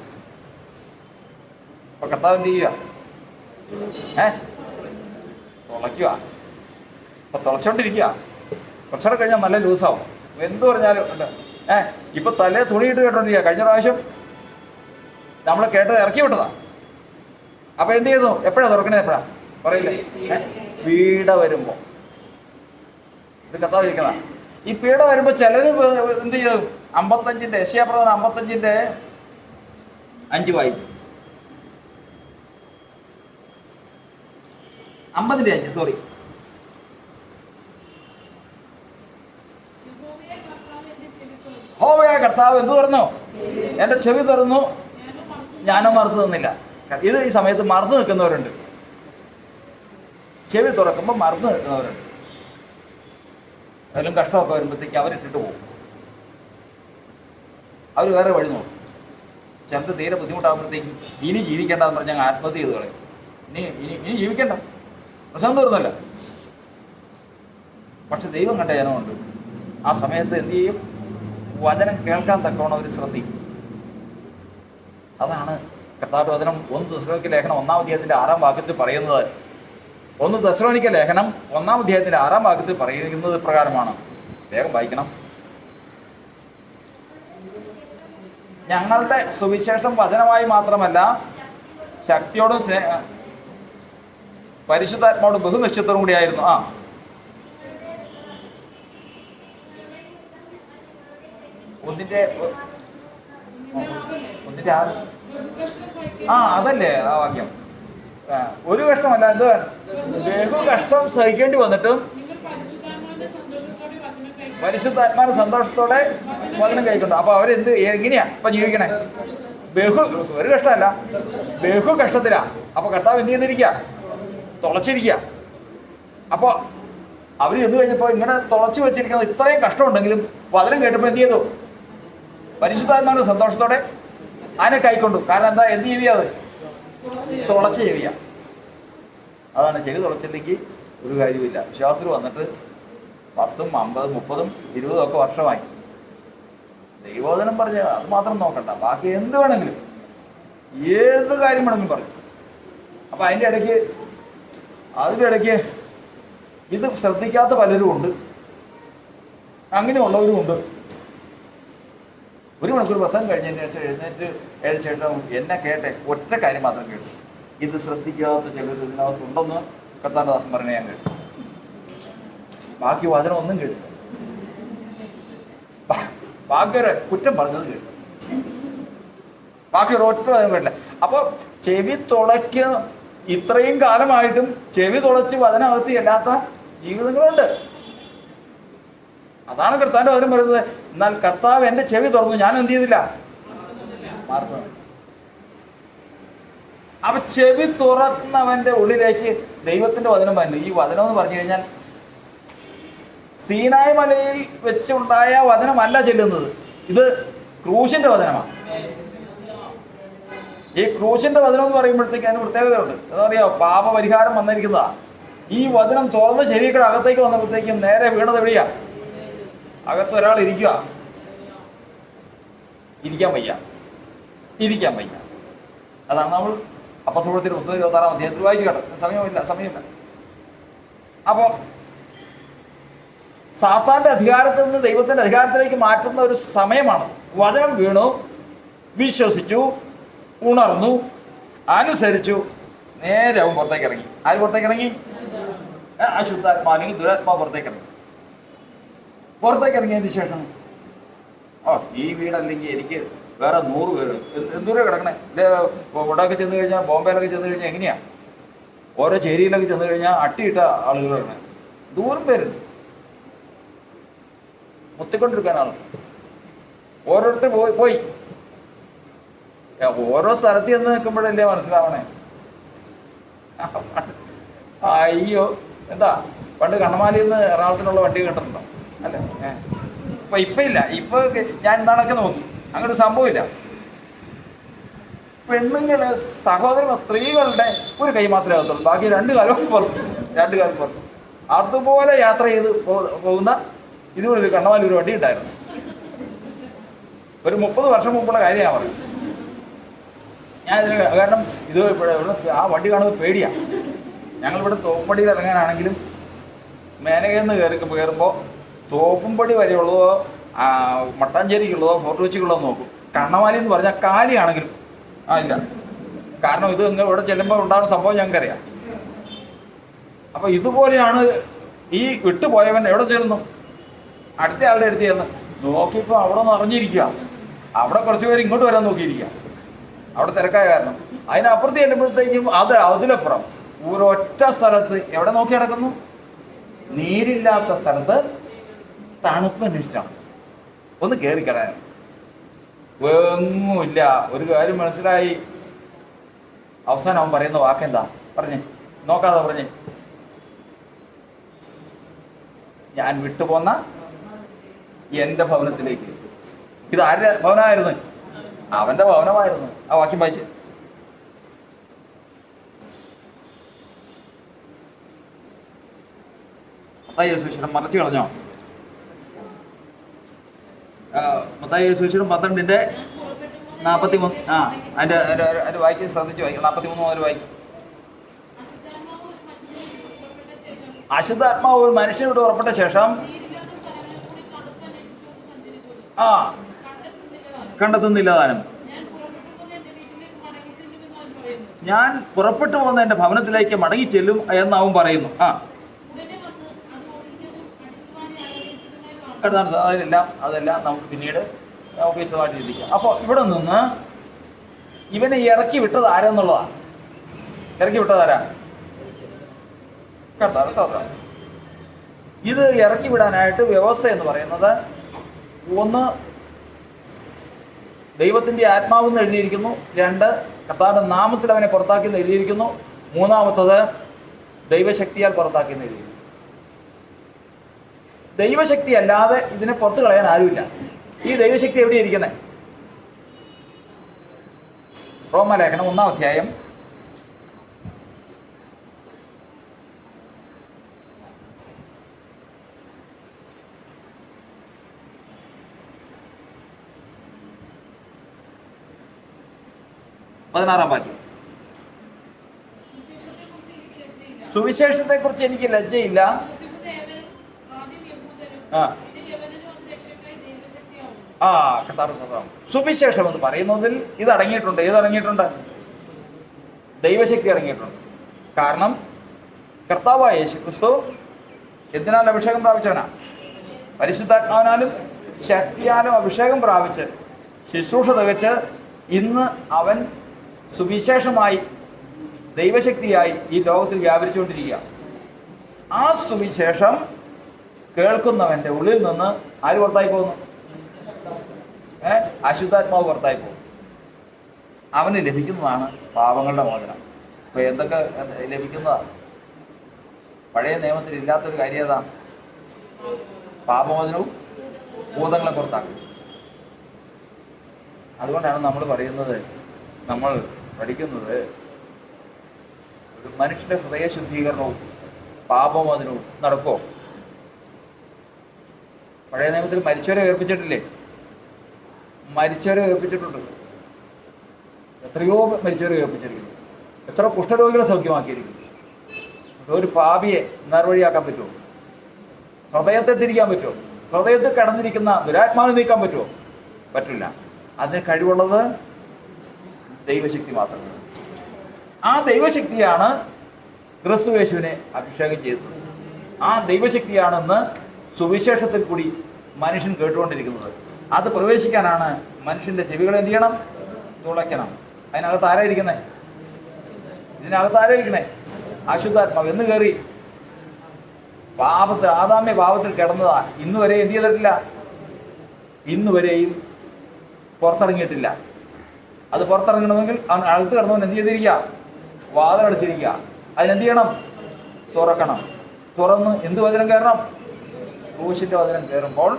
അപ്പൊ കർത്താവ് എന്ത് ചെയ്യുക? തുളയ്ക്കുക. അപ്പൊ തുളച്ചോണ്ടിരിക്കുക. കുറച്ചുകൂടെ കഴിഞ്ഞാൽ നല്ല ലൂസാവും. എന്ത് പറഞ്ഞാലും ഇപ്പൊ തലേ തുണിയിട്ട് കേട്ടോണ്ടിരിക്കുക. കഴിഞ്ഞ പ്രാവശ്യം നമ്മളെ കേട്ടത് ഇറക്കി വിട്ടതാ. അപ്പൊ എന്ത് ചെയ്യുന്നു? എപ്പോഴാ തുറക്കണേ? എപ്പോഴാ പറയില്ലേ? പീഡ വരുമ്പോ. ഇത് കർത്താവ് ഇരിക്കുന്ന ഈ പീഡ വരുമ്പോ ചിലര് എന്ത് ചെയ്തു? 55 യശയ്യാപ്രവചനം 55:5 വായിക്കും. 50:5 സോറി. യഹോവയായ കർത്താവ് എന്ത് തുറന്നു? എൻ്റെ ചെവി തുറന്നു, ഞാനും മറുത്തു നിന്നില്ല. ഇത് ഈ സമയത്ത് മറുത്തു നിൽക്കുന്നവരുണ്ട്. ചെവി തുറക്കുമ്പോൾ മറുത്തു നിൽക്കുന്നവരുണ്ട്. അതിലും കഷ്ടമൊക്കെ വരുമ്പോഴത്തേക്ക് അവരിട്ടിട്ട് പോകും. അവർ വേറെ വഴി നോക്കും. ചിലർക്ക് തീരെ ബുദ്ധിമുട്ടാകുമ്പോഴത്തേക്കും ഇനി ജീവിക്കേണ്ടെന്ന് പറഞ്ഞാൽ ആത്മഹത്യ ചെയ്ത് കളയും. ഇനി ജീവിക്കേണ്ട, പ്രശ്നം തീർന്നല്ല. പക്ഷെ ദൈവം കണ്ട ജനമുണ്ട്. ആ സമയത്ത് എന്ത് ചെയ്യും? വചനം കേൾക്കാൻ തക്കവണ്ണം അവർ ശ്രദ്ധിക്കും. അതാണ് കർത്താവിന്റെ വചനം 1 തെസ്സലോനിക്ക ലേഖനം 1-ാം അധ്യായത്തിന്റെ 6-ാം വാക്യത്തിൽ പറയുന്നത്. 1 തെസ്സലോനിക്ക ലേഖനം 1-ാം അധ്യായത്തിന്റെ 6-ാം വാക്യത്തിൽ പറയുന്നത് പ്രകാരമാണ്. വേഗം വായിക്കണം. ഞങ്ങളുടെ സുവിശേഷം വചനമായി മാത്രമല്ല, ശക്തിയോടും പരിശുദ്ധാത്മാവോടും ബഹുനിശ്ചയത്തോടും കൂടിയായിരുന്നു. ഒന്നിന്റെ അതല്ലേ ആ വാക്യം? ഒരു കഷ്ടമല്ല, എന്ത് ബഹു കഷ്ടം സഹിക്കേണ്ടി വന്നിട്ടും പരിശുദ്ധാത്മാവിന്റെ സന്തോഷത്തോടെ വചനം കഴിക്കുന്നുണ്ട്. അപ്പൊ അവരെന്ത് എങ്ങനെയാ ഇപ്പൊ ജീവിക്കണേ? ഒരു കഷ്ടമല്ല, ബഹു കഷ്ടത്തിലാ. അപ്പൊ കർത്താവ് എന്ത് ചെയ്തിരിക്കുക? തുളച്ചിരിക്കുക. അപ്പൊ അവർ എന്ത് കഴിഞ്ഞപ്പോ ഇങ്ങനെ തുളച്ചു വെച്ചിരിക്കുന്നത് ഇത്രയും കഷ്ടമുണ്ടെങ്കിലും വചനം കേട്ടപ്പോ എന്ത് ചെയ്തു? പരിശുദ്ധാത്മാവിന്റെ സന്തോഷത്തോടെ അതിനെ കൈക്കൊണ്ടു. കാരണം എന്താ? എന്ത് ചെവിയാ? അത് തുളച്ച് ചെവിയ. അതാണ് ചെവി തുളച്ചില്ലെങ്കിൽ ഒരു കാര്യമില്ല. വിശ്വാസത്തിൽ വന്നിട്ട് 10, 50, 30, 20 ഒക്കെ വർഷമായി. ദൈവവചനം പറഞ്ഞ അത് മാത്രം നോക്കണ്ട, ബാക്കി എന്ത് വേണമെങ്കിലും ഏത് കാര്യം വേണമെങ്കിലും പറഞ്ഞു. അപ്പൊ അതിൻ്റെ ഇടയ്ക്ക് ഇത് ശ്രദ്ധിക്കാത്ത പലരും ഉണ്ട്, അങ്ങനെയുള്ളവരും ഉണ്ട്. 1 മണിക്കൂർ പ്രസംഗം കഴിഞ്ഞതിന് ശേഷം എഴുന്നേറ്റ് എന്നെ കേട്ടെ, ഒറ്റ കാര്യം മാത്രം കേട്ടു. ഇത് ശ്രദ്ധിക്കാത്ത ചിലർ ഇതിനകത്തുണ്ടെന്ന് കർത്താവിന്റെ ദാസൻ പറഞ്ഞ ഞാൻ കേട്ടു. ബാക്കി വചനം ഒന്നും കേട്ടില്ല. ബാക്കി ഒരു കുറ്റം പറഞ്ഞത് കേട്ടു. ബാക്കി ഒരു ഒറ്റ വചനം കേട്ടില്ല. അപ്പൊ ചെവി തുളയ്ക്ക് ഇത്രയും കാലമായിട്ടും ചെവി തുളച്ച് വചനകത്ത് ചെല്ലാത്ത ജീവിതങ്ങളുണ്ട്. അതാണ് കർത്താവിന്റെ വചനം പറയുന്നത്. എന്നാൽ കർത്താവ് എന്റെ ചെവി തുറന്നു, ഞാൻ എന്ത് ചെയ്തില്ല? അപ്പൊ ചെവി തുറന്നവന്റെ ഉള്ളിലേക്ക് ദൈവത്തിന്റെ വചനം വന്നു. ഈ വചനം എന്ന് പറഞ്ഞു കഴിഞ്ഞാൽ സീനായ് മലയിൽ വെച്ചുണ്ടായ വചനമല്ല ചെല്ലുന്നത്, ഇത് ക്രൂശിന്റെ വചനമാണ്. ഈ ക്രൂശിന്റെ വചനം എന്ന് പറയുമ്പോഴത്തേക്ക് അതിന് പ്രത്യേകതയുണ്ട്. എന്താ പറയാ? പാപപരിഹാരം വന്നിരിക്കുന്നതാ. ഈ വചനം തുറന്ന് ചെവിയുടെ അകത്തേക്ക് വന്നപ്പോഴത്തേക്കും നേരെ വീണത് എവിടെയാ? അകത്ത് ഒരാൾ ഇരിക്കുക. ഇരിക്കാൻ വയ്യ. അതാണ് നമ്മൾ അപ്പസ്തോലരുടെ പുസ്തകം 26-ാം അധ്യായത്തിൽ വായിച്ചു കേട്ടത്. സമയമില്ല. അപ്പോ സാത്താന്റെ അധികാരത്തിൽ നിന്ന് ദൈവത്തിന്റെ അധികാരത്തിലേക്ക് മാറ്റുന്ന ഒരു സമയമാണ്. വചനം വീണു, വിശ്വസിച്ചു, ഉണർന്നു, അനുസരിച്ചു, നേരെ അവൻ പുറത്തേക്ക് ഇറങ്ങി. ആര് പുറത്തേക്ക് ഇറങ്ങി? അശുദ്ധാത്മാ അല്ലെങ്കിൽ ദുരാത്മാവ് പുറത്തേക്ക് ഇറങ്ങിയതിന് ശേഷം ഈ വീടല്ലെങ്കിൽ എനിക്ക് വേറെ 100 പേര് എന്തൂരം കിടക്കണേ. ഇവിടെയൊക്കെ ചെന്ന് കഴിഞ്ഞാൽ, ബോംബെയിലൊക്കെ ചെന്ന് കഴിഞ്ഞാൽ എങ്ങനെയാ? ഓരോ ചേരിയിലൊക്കെ ചെന്ന് കഴിഞ്ഞാൽ അട്ടിയിട്ട ആളുകൾ കിടക്കണേ. ദൂരം പേരുണ്ട്, മുത്തിക്കൊണ്ടിരിക്കാനാണ്. ഓരോരുത്തർ പോയി ഓരോ സ്ഥലത്ത് ചെന്ന് നിൽക്കുമ്പോഴല്ലേ മനസ്സിലാവണേ. അയ്യോ, എന്താ പണ്ട് കണ്ണമാലിയിൽ നിന്ന് എറണാകുളത്തിനുള്ള വണ്ടി കണ്ടിട്ടുണ്ടോ? അല്ലേ? ഇപ്പൊ ഇല്ല. ഇപ്പൊ ഞാൻ ഇന്നാളൊക്കെ നോക്കി, അങ്ങോട്ട് സംഭവമില്ല. പെണ്ണുങ്ങള് സ്ത്രീകളുടെ ഒരു കൈ മാത്രമേ ആകത്തുള്ളൂ, ബാക്കി 2 കാലം പുറത്ത്. അതുപോലെ യാത്ര ചെയ്ത് പോകുന്ന ഇതുപോലെ ഒരു കണ്ണമാലി ഒരു വണ്ടി ഉണ്ടായിരുന്നു. ഒരു 30 വർഷം മുമ്പുള്ള കാര്യമാണ് പറയുന്നത്. ഞാൻ കാരണം ഇത് ആ വണ്ടി കാണുന്നത് പേടിയാണ്. ഞങ്ങളിവിടെ തോപ്പുംപടിയിൽ ഇറങ്ങാനാണെങ്കിലും മേനകയെന്ന് കയറുമ്പോൾ തോപ്പുംപടി വരെയുള്ളതോ മട്ടാഞ്ചേരിക്കുള്ളതോ ഫോർട്ട് കൊച്ചിക്കുള്ളതോ നോക്കും. കണ്ണമാലി എന്ന് പറഞ്ഞാൽ കാലിയാണെങ്കിലും ഇല്ല. കാരണം ഇത് ഇവിടെ ചെല്ലുമ്പോൾ ഉണ്ടാകുന്ന സംഭവം ഞങ്ങൾക്കറിയാം. അപ്പൊ ഇതുപോലെയാണ് ഈ വിട്ടുപോയവൻ എവിടെ ചേർന്നു? അടുത്ത ആളുടെ അടുത്ത് ചേർന്ന് നോക്കിയപ്പോൾ അവിടെ നിറഞ്ഞിരിക്കുക. അവിടെ കുറച്ച് പേര് ഇങ്ങോട്ട് വരാൻ നോക്കിയിരിക്കുക, അവിടെ തിരക്കായ കാരണം. അതിനപ്പുറത്ത് ചെല്ലുമ്പോഴത്തേക്കും അതിലപ്പുറം ഒരൊറ്റ സ്ഥലത്ത് എവിടെ നോക്കി നടക്കുന്നു? നീരില്ലാത്ത സ്ഥലത്ത് തണുപ്പ് അന്വേഷിച്ചാണ് ഒന്ന് കയറിക്കിടാൻ. എങ്ങുമില്ല. ഒരു കാര്യം മനസ്സിലായി. അവസാനം അവൻ പറയുന്ന വാക്കെന്താ? നോക്കാതെ പറഞ്ഞേ, ഞാൻ വിട്ടുപോന്ന എൻ്റെ ഭവനത്തിലേക്ക്. ഇത് ആരുടെ ഭവനമായിരുന്നു? അവൻ്റെ ഭവനമായിരുന്നു. ആ വാക്യം വായിച്ച്. മത്തായി സുവിശേഷം മറച്ചു കളഞ്ഞോ? മത്തായി സുവിശേഷം 12:43. അതിന്റെ വായിക്ക് ശ്രദ്ധിച്ച് വായിക്കും. 43 മുതൽ വായിക്കും. അശുദ്ധാത്മാവ് ഒരു മനുഷ്യനോട് പുറപ്പെട്ട ശേഷം കണ്ടെത്തുന്നില്ല താനും. ഞാൻ പുറപ്പെട്ടു പോകുന്ന എൻ്റെ ഭവനത്തിലേക്ക് മടങ്ങി ചെല്ലും എന്നാവും പറയുന്നു. അതെല്ലാം നമുക്ക് പിന്നീട് വിശദമായിട്ട് ചിന്തിക്കാം. അപ്പോൾ ഇവിടെ നിന്ന് ഇവനെ ഇറക്കി വിട്ടത് ആരെന്നുള്ളതാണ്. ഇറക്കി വിട്ടതാരാ? കർത്താവ്. സ്തോത്രം. ഇത് ഇറക്കി വിടാനായിട്ട് വ്യവസ്ഥ എന്ന് പറയുന്നത്, ഒന്ന് ദൈവത്തിൻ്റെ ആത്മാവെന്ന് എഴുതിയിരിക്കുന്നു, 2 കർത്താവിൻ്റെ നാമത്തിൽ അവനെ പുറത്താക്കിയെന്ന് എഴുതിയിരിക്കുന്നു, 3 ദൈവശക്തിയാൽ പുറത്താക്കിയെന്ന് എഴുതിയിരിക്കുന്നു. ദൈവശക്തി അല്ലാതെ ഇതിനെ പുറത്തു കളയാൻ ആരുമില്ല. ഈ ദൈവശക്തി എവിടെ ഇരിക്കുന്നത്? റോമാലേഖനം 1-ാം അധ്യായം 16-ാം വാക്യം. സുവിശേഷത്തെക്കുറിച്ച് എനിക്ക് ലജ്ജയില്ല. സുവിശേഷം എന്ന് പറയുന്നതിൽ ഇത് അടങ്ങിയിട്ടുണ്ട്. ഏതടങ്ങിയിട്ടുണ്ട്? ദൈവശക്തി അടങ്ങിയിട്ടുണ്ട്. കാരണം കർത്താവായ യേശുക്രിസ്തു എന്തിനാൽ അഭിഷേകം പ്രാപിച്ചവനാ? പരിശുദ്ധാത്മാവിനാലും ശക്തിയാലും അഭിഷേകം പ്രാപിച്ച് ശുശ്രൂഷ തികച്ച് ഇന്ന് അവൻ സുവിശേഷമായി ദൈവശക്തിയായി ഈ ലോകത്തിൽ വ്യാപരിച്ചുകൊണ്ടിരിക്കുക. ആ സുവിശേഷം കേൾക്കുന്നവൻ്റെ ഉള്ളിൽ നിന്ന് ആര് പുറത്തായി പോകുന്നു? അശുദ്ധാത്മാവ് പുറത്തായി പോകും. അവന് ലഭിക്കുന്നതാണ് പാപങ്ങളുടെ മോചനം. ഇപ്പോൾ എന്തൊക്കെ ലഭിക്കുന്നതാണ്? പഴയ നിയമത്തിൽ ഇല്ലാത്തൊരു കാര്യം ഏതാണ്? പാപമോചനവും ഭൂതങ്ങളെ പുറത്താക്കും. അതുകൊണ്ടാണ് നമ്മൾ പറയുന്നത്, നമ്മൾ പഠിക്കുന്നത്, ഒരു മനുഷ്യൻ്റെ ഹൃദയശുദ്ധീകരണവും പാപമോചനവും നടക്കുമോ? പഴയ നിയമത്തിൽ മരിച്ചവരെ ഏൽപ്പിച്ചിട്ടില്ലേ? മരിച്ചവരെ ഏൽപ്പിച്ചിട്ടുണ്ട്. എത്രയോ മരിച്ചവരെ ഏൽപ്പിച്ചിരിക്കുന്നു. എത്ര കുഷ്ഠരോഗികളെ സൗഖ്യമാക്കിയിരിക്കുന്നു. ഒരു പാപിയെ നേർവഴിയാക്കാൻ പറ്റുമോ? ഹൃദയത്തെ തിരിക്കാൻ പറ്റുമോ? ഹൃദയത്തിൽ കിടന്നിരിക്കുന്ന ദുരാത്മാവിനെ നീക്കാൻ പറ്റുമോ? പറ്റില്ല. അതിന് കഴിവുള്ളത് ദൈവശക്തി മാത്രമേ. ആ ദൈവശക്തിയാണ് ക്രിസ്തു യേശുവിനെ അഭിഷേകം ചെയ്തത്. ആ ദൈവശക്തിയാണെന്ന് സുവിശേഷത്തിൽ കൂടി മനുഷ്യൻ കേട്ടുകൊണ്ടിരിക്കുന്നത്. അത് പ്രവേശിക്കാനാണ് മനുഷ്യൻ്റെ ചെവികളെ എന്ത് ചെയ്യണം? തുളയ്ക്കണം. അതിനകത്ത് ആരായിരിക്കുന്നേ? ഇതിനകത്ത് ആരായിരിക്കണേ? അശുദ്ധാത്മാവ്. എന്ന് കയറി പാപത്തിൽ, ആദാമ്യ പാപത്തിൽ കിടന്നതാ. ഇന്ന് വരെ എന്ത് ചെയ്തിട്ടില്ല? ഇന്ന് വരെയും പുറത്തിറങ്ങിയിട്ടില്ല. അത് പുറത്തിറങ്ങണമെങ്കിൽ അവൻ അകത്ത് കിടന്നവൻ എന്ത് ചെയ്തിരിക്കുക? വാതിലടച്ചിരിക്കുക. അതിനെന്ത് ചെയ്യണം? തുറക്കണം. തുറന്ന് എന്ത് വചനം കയറണം? ക്രൂശിൻ്റെ വചനം കയറുമ്പോൾ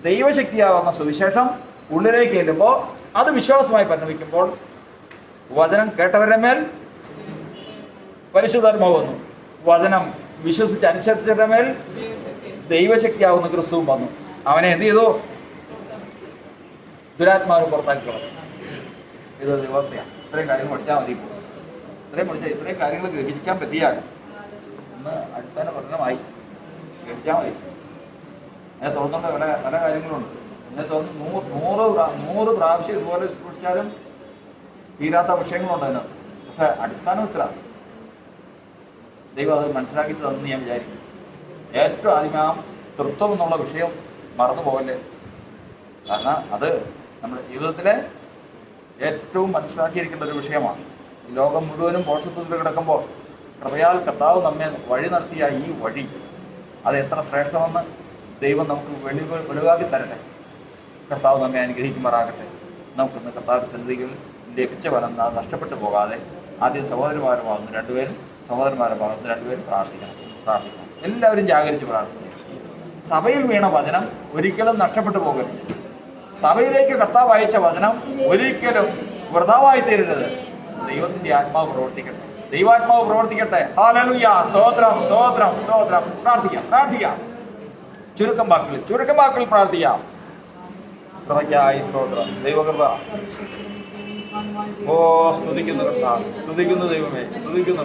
ദൈവശക്തിയാവുന്ന സുവിശേഷം ഉള്ളിലേക്ക് ചെല്ലുമ്പോൾ അത് വിശ്വാസമായി പരിണമിക്കുമ്പോൾ വചനം കേട്ടവരുടെ മേൽ പരിശുദ്ധാത്മാവ് വന്നു. വചനം വിശ്വസിച്ച് അനുസരിച്ചവരുടെ മേൽ ദൈവശക്തിയാവുന്ന ക്രിസ്തുവും വന്നു. അവനെ എന്ത് ചെയ്തു? ദുരാത്മാവിനെ പുറത്താക്കിക്കണം. ഇതൊരു വ്യവസ്ഥയാണ്. ഇത്രയും കാര്യങ്ങൾ പഠിച്ചാൽ മതി. ഇത്രയും കാര്യങ്ങൾ ഗ്രഹിക്കാൻ പറ്റിയാൽ ഒന്ന് അടിസ്ഥാന പഠനമായി ഗ്രഹിച്ചാൽ മതി. അതിനെ തുറന്നുകൊണ്ട് പല കാര്യങ്ങളുണ്ട്. അതിനെ തുറന്ന് 100 പ്രാവശ്യം ഇതുപോലെ സൂക്ഷിച്ചാലും തീരാത്ത വിഷയങ്ങളുണ്ട് അതിനകത്ത്. പക്ഷെ അടിസ്ഥാനം ഇത്ര ദൈവം അത് മനസ്സിലാക്കി തന്നെന്ന് ഞാൻ വിചാരിക്കുന്നു. ഏറ്റവും ആദ്യം ആ തൃത്വം എന്നുള്ള വിഷയം മറന്നു പോകല്ലേ. കാരണം അത് നമ്മുടെ ജീവിതത്തിലെ ഏറ്റവും മനസ്സിലാക്കിയിരിക്കേണ്ട ഒരു വിഷയമാണ്. ഈ ലോകം മുഴുവനും പോഷത്വത്തിൽ കിടക്കുമ്പോൾ കൃപയാൽ കർത്താവ് നമ്മെ വഴി നടത്തിയ ഈ വഴി അത് എത്ര ശ്രേഷ്ഠമെന്ന് ദൈവം നമുക്ക് വെളിവാക്കി തരട്ടെ. കർത്താവ് നമ്മെ അനുഗ്രഹിക്കുമാറാകട്ടെ. നമുക്കിന്ന് കർത്താവ് സന്നിധികൾ ലഭിച്ച ഫലം നഷ്ടപ്പെട്ടു പോകാതെ ആദ്യം സഹോദരന്മാരുടെ ഭാഗത്ത് രണ്ടുപേരും പ്രാർത്ഥിക്കണം. എല്ലാവരും ജാഗരിച്ച് പ്രാർത്ഥിക്കണം. സഭയിൽ വീണ വചനം ഒരിക്കലും നഷ്ടപ്പെട്ടു പോകരുത്. സഭയിലേക്ക് കർത്താവ് അയച്ച വചനം ഒരിക്കലും വൃഥാവായി തീരരുത്. ദൈവത്തിന്റെ ആത്മാവ് പ്രവർത്തിക്കട്ടെ, ദൈവാത്മാവ് പ്രവർത്തിക്കട്ടെ. ഹല്ലേലൂയ, സ്തോത്രം സ്തോത്രം സ്തോത്രം. പ്രാർത്ഥിക്കാം. ചുരുക്കം വാക്കുകളിൽ പ്രാർത്ഥിക്കാം. കൃപയ്ക്കായി സ്തോത്രം. ദൈവകൃപ. ഓ സ്തുതിക്കുന്നു കർത്താവ്, സ്തുതിക്കുന്നു ദൈവമേ, സ്തുതിക്കുന്നു.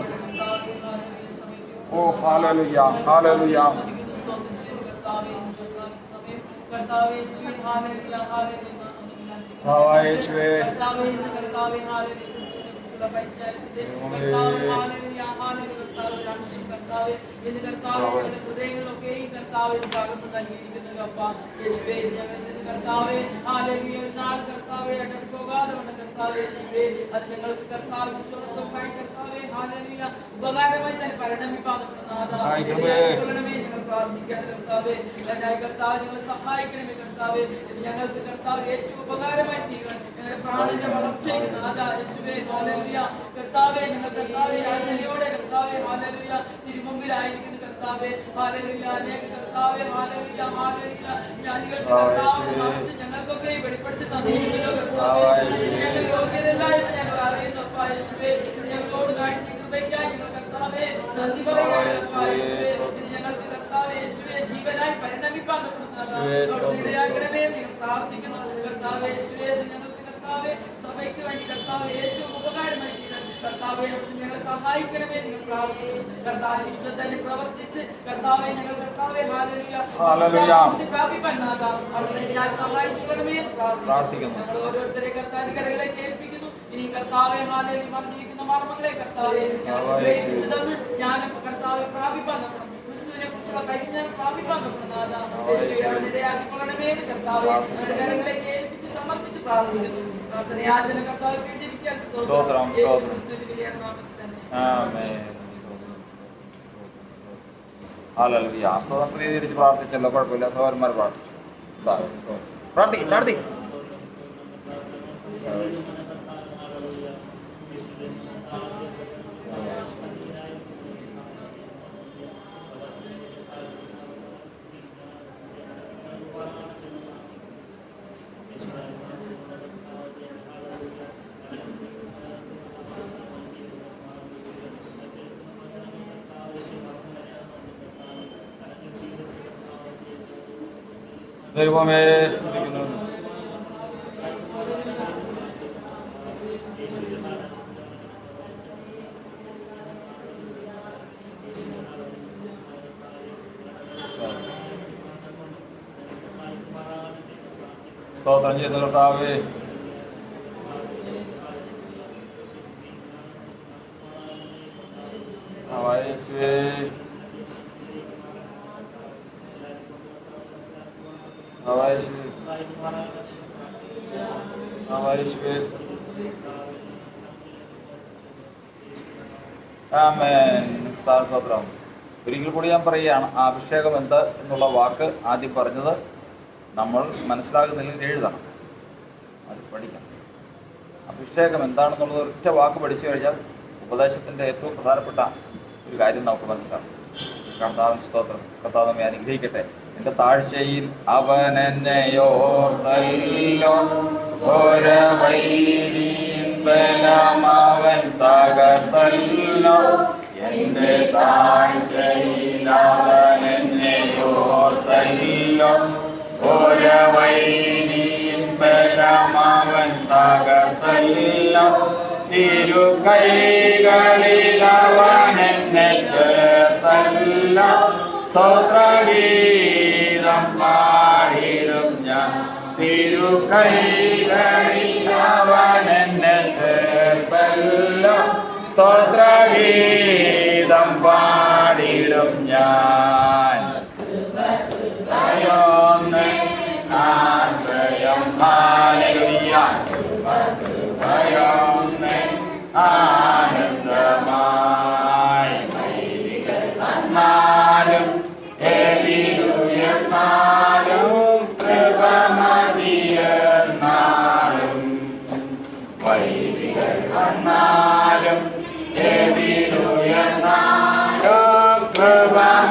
ഓ ഹല്ലേലൂയ, ഹല്ലേലൂയ. ഉപകാരമായി തന്നെ സഹായിക്കണമേ കർത്താവ്. ഇത് ഞങ്ങൾക്ക് കർത്താവ് ഏറ്റവും ഉപകാരമായി തീരുവാൻ ഞങ്ങളുടെ പ്രാണന്റെ വളർച്ചയ്ക്ക് കർത്താവെ, ഞങ്ങൾ കർത്താവെ യാചനയോടെ കർത്താവെ ഹാലേലൂയ തിരുമുമ്പിലായിരിക്കുന്നു കർത്താവെ. ഹാലേലൂയ അനേക കർത്താവെ ഹാലേലൂയ ഹാലേലൂയ ജ്ഞാനികൾക്ക് കർത്താവ് ഞങ്ങൾക്കൊക്കെ വെളിപ്പെടുത്തി തന്നിരിക്കുന്നു കർത്താവെ. ഞങ്ങൾ യോഗ്യതല്ല എന്ന് ഞങ്ങൾ അറിയുന്നപ്പ യേശുവേ. ഇത് ഞങ്ങളോട് കാണിച്ച കൃപയ്ക്കായി ഞങ്ങൾ കർത്താവെ നന്ദി പറയുകയാണ് യേശുവേ. ഇത് ഞങ്ങൾക്ക് കർത്താവെ യേശുവേ ജീവനായി പരിണമിപ്പാൻ ഇടയാക്കണമേ നിങ്ങൾ പ്രാർത്ഥിക്കുന്നു കർത്താവെ യേശുവേ. ഞങ്ങൾക്ക് കർത്താവെ സഭയ്ക്ക് വേണ്ടി കർത്താവ് ഏറ്റവും ഉപകാരമായി കർത്താവെ ഞങ്ങളെ സഹായിക്കണമേ നിങ്ങൾ പ്രാർത്ഥിക്കുന്നു. കർത്താവ് ഇഷ്ടത്തിന് പ്രവർത്തിച്ച് കർത്താവെ ഞങ്ങൾ കർത്താവെ പ്രാപിപ്പാനാകാം അവിടുന്ന് സഹായിച്ചുകൊള്ളണമേ പ്രാർത്ഥിക്കുന്നു. ഞങ്ങൾ ഓരോരുത്തരെ കർത്താവിന്റെ കരങ്ങളിലേക്ക് ഏൽപ്പിക്കുന്നു. ഇനി കർത്താവെ ഹാലേലൂയ പറഞ്ഞിരിക്കുന്ന മർമ്മങ്ങളെ കർത്താവെ ഗ്രഹിച്ചു തന്ന് ജ്ഞാനം കർത്താവെ പ്രാപിപ്പാൻ നമ്മൾ ക്രിസ്തുവിനെ കുറിച്ചുള്ള പരിജ്ഞാനം പ്രാപിപ്പാൻ നമ്മൾ ഇടയാക്കിക്കൊള്ളണമേ കർത്താവെ ഞങ്ങളുടെ കരങ്ങളിലേക്ക് ഏൽപ്പിച്ച് സമർപ്പിച്ച് പ്രാർത്ഥിക്കുന്നു. യാചന കർത്താവ് കേട്ടിരിക്കാൻ സ്തോത്രം. യേശുക്രിസ്തുവിന്റെ വലിയ നാമത്തിൽ തന്നെ ആമേൻ. ഹല്ലേലൂയ. സ്തോത്രം. പ്രതികരിച്ച് പ്രാർത്ഥിച്ചല്ലോ, കുഴപ്പമില്ല. സഹോദരന്മാർ പ്രാർത്ഥിക്കും. ദൈവമേ സ്തുതിക്കുന്നു. സ്തോത്രം ചെയ്യുന്ന കർത്താവേ, യേശുവേ സ്തോത്രം. ഒരിക്കൽ കൂടി ഞാൻ പറയുകയാണ്, ആ അഭിഷേകം എന്ത് എന്നുള്ള വാക്ക് ആദ്യം പറഞ്ഞത് നമ്മൾ മനസ്സിലാകുന്നില്ലെങ്കിൽ എഴുതണം, അത് പഠിക്കണം. അഭിഷേകം എന്താണെന്നുള്ളത് ഒറ്റ വാക്ക് പഠിച്ചു കഴിഞ്ഞാൽ ഉപദേശത്തിൻ്റെ ഏറ്റവും പ്രധാനപ്പെട്ട ഒരു കാര്യം നമുക്ക് മനസ്സിലാകും. കർത്താവിന് സ്തോത്രം. കർത്താവ് നമ്മെ അനുഗ്രഹിക്കട്ടെ. എൻ്റെ താഴ്ചയിൽ അവൻ എന്നെയോർത്തല്ലോ, ബലമവൻ തകർത്തല്ലോ. എൻ്റെ താഴ്ചയിൽ അവൻ എന്നെയോർത്തല്ലോ, ബലമവൻ തകർത്തല്ലോ. തിരുകൈകളിൽ അവൻ എന്നെ ചേർത്തല്ലോ. സ്തോത്രഗീതം പാടിടും ഞാൻ. തിരുകൈകളിൽ അവൻ എന്നെ ചേർത്തല്ലോ. സ്തോത്രഗീതം പാടിടും ഞാൻ. ആശ്രയം ഹല്ലേലൂയ. ആനന്ദമായി വന്നാലും എതിരുയർന്നാലും കൃപമതിയെന്നാലും വൈരികൾ വന്നാലും എതിരുയർന്നാലും കൃപമതിയെന്നാലും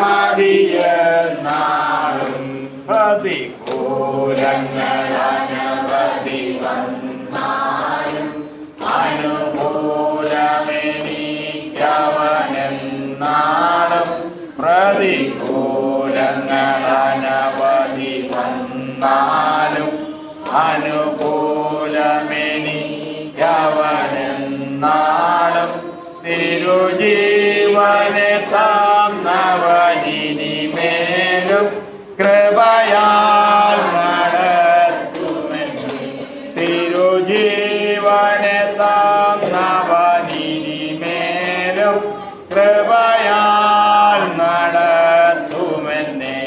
തിരുജീവനെ താന്നവനിനിമേലും കൃപയാൽ നടത്തുമെന്ന്. തിരുജീവനെ താന്നവനിനിമേലും കൃപയാൽ നടത്തുമെന്നേ.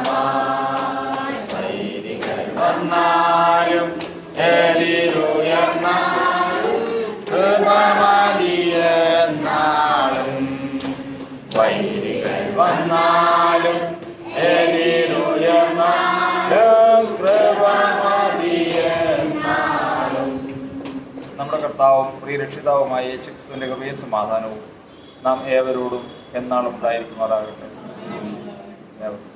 ആനന്ദമായി വൈരികൾ വന്നാലും എതിരുയർന്നാലും കൃപമതിയെന്നാളും. വൈരികൾ വന്നാലും എതിരുയർന്നാലും കൃപമതിയെന്നാളും. നമ്മുടെ കർത്താവും പ്രിയരക്ഷിതാവുമായ യേശുക്രിസ്തുവിന്റെ കൃപയും സമാധാനവും നാം ഏവരോടും എന്നാളും ഉണ്ടായിരിക്കുമാറാകട്ടെ. ഏവർക്കും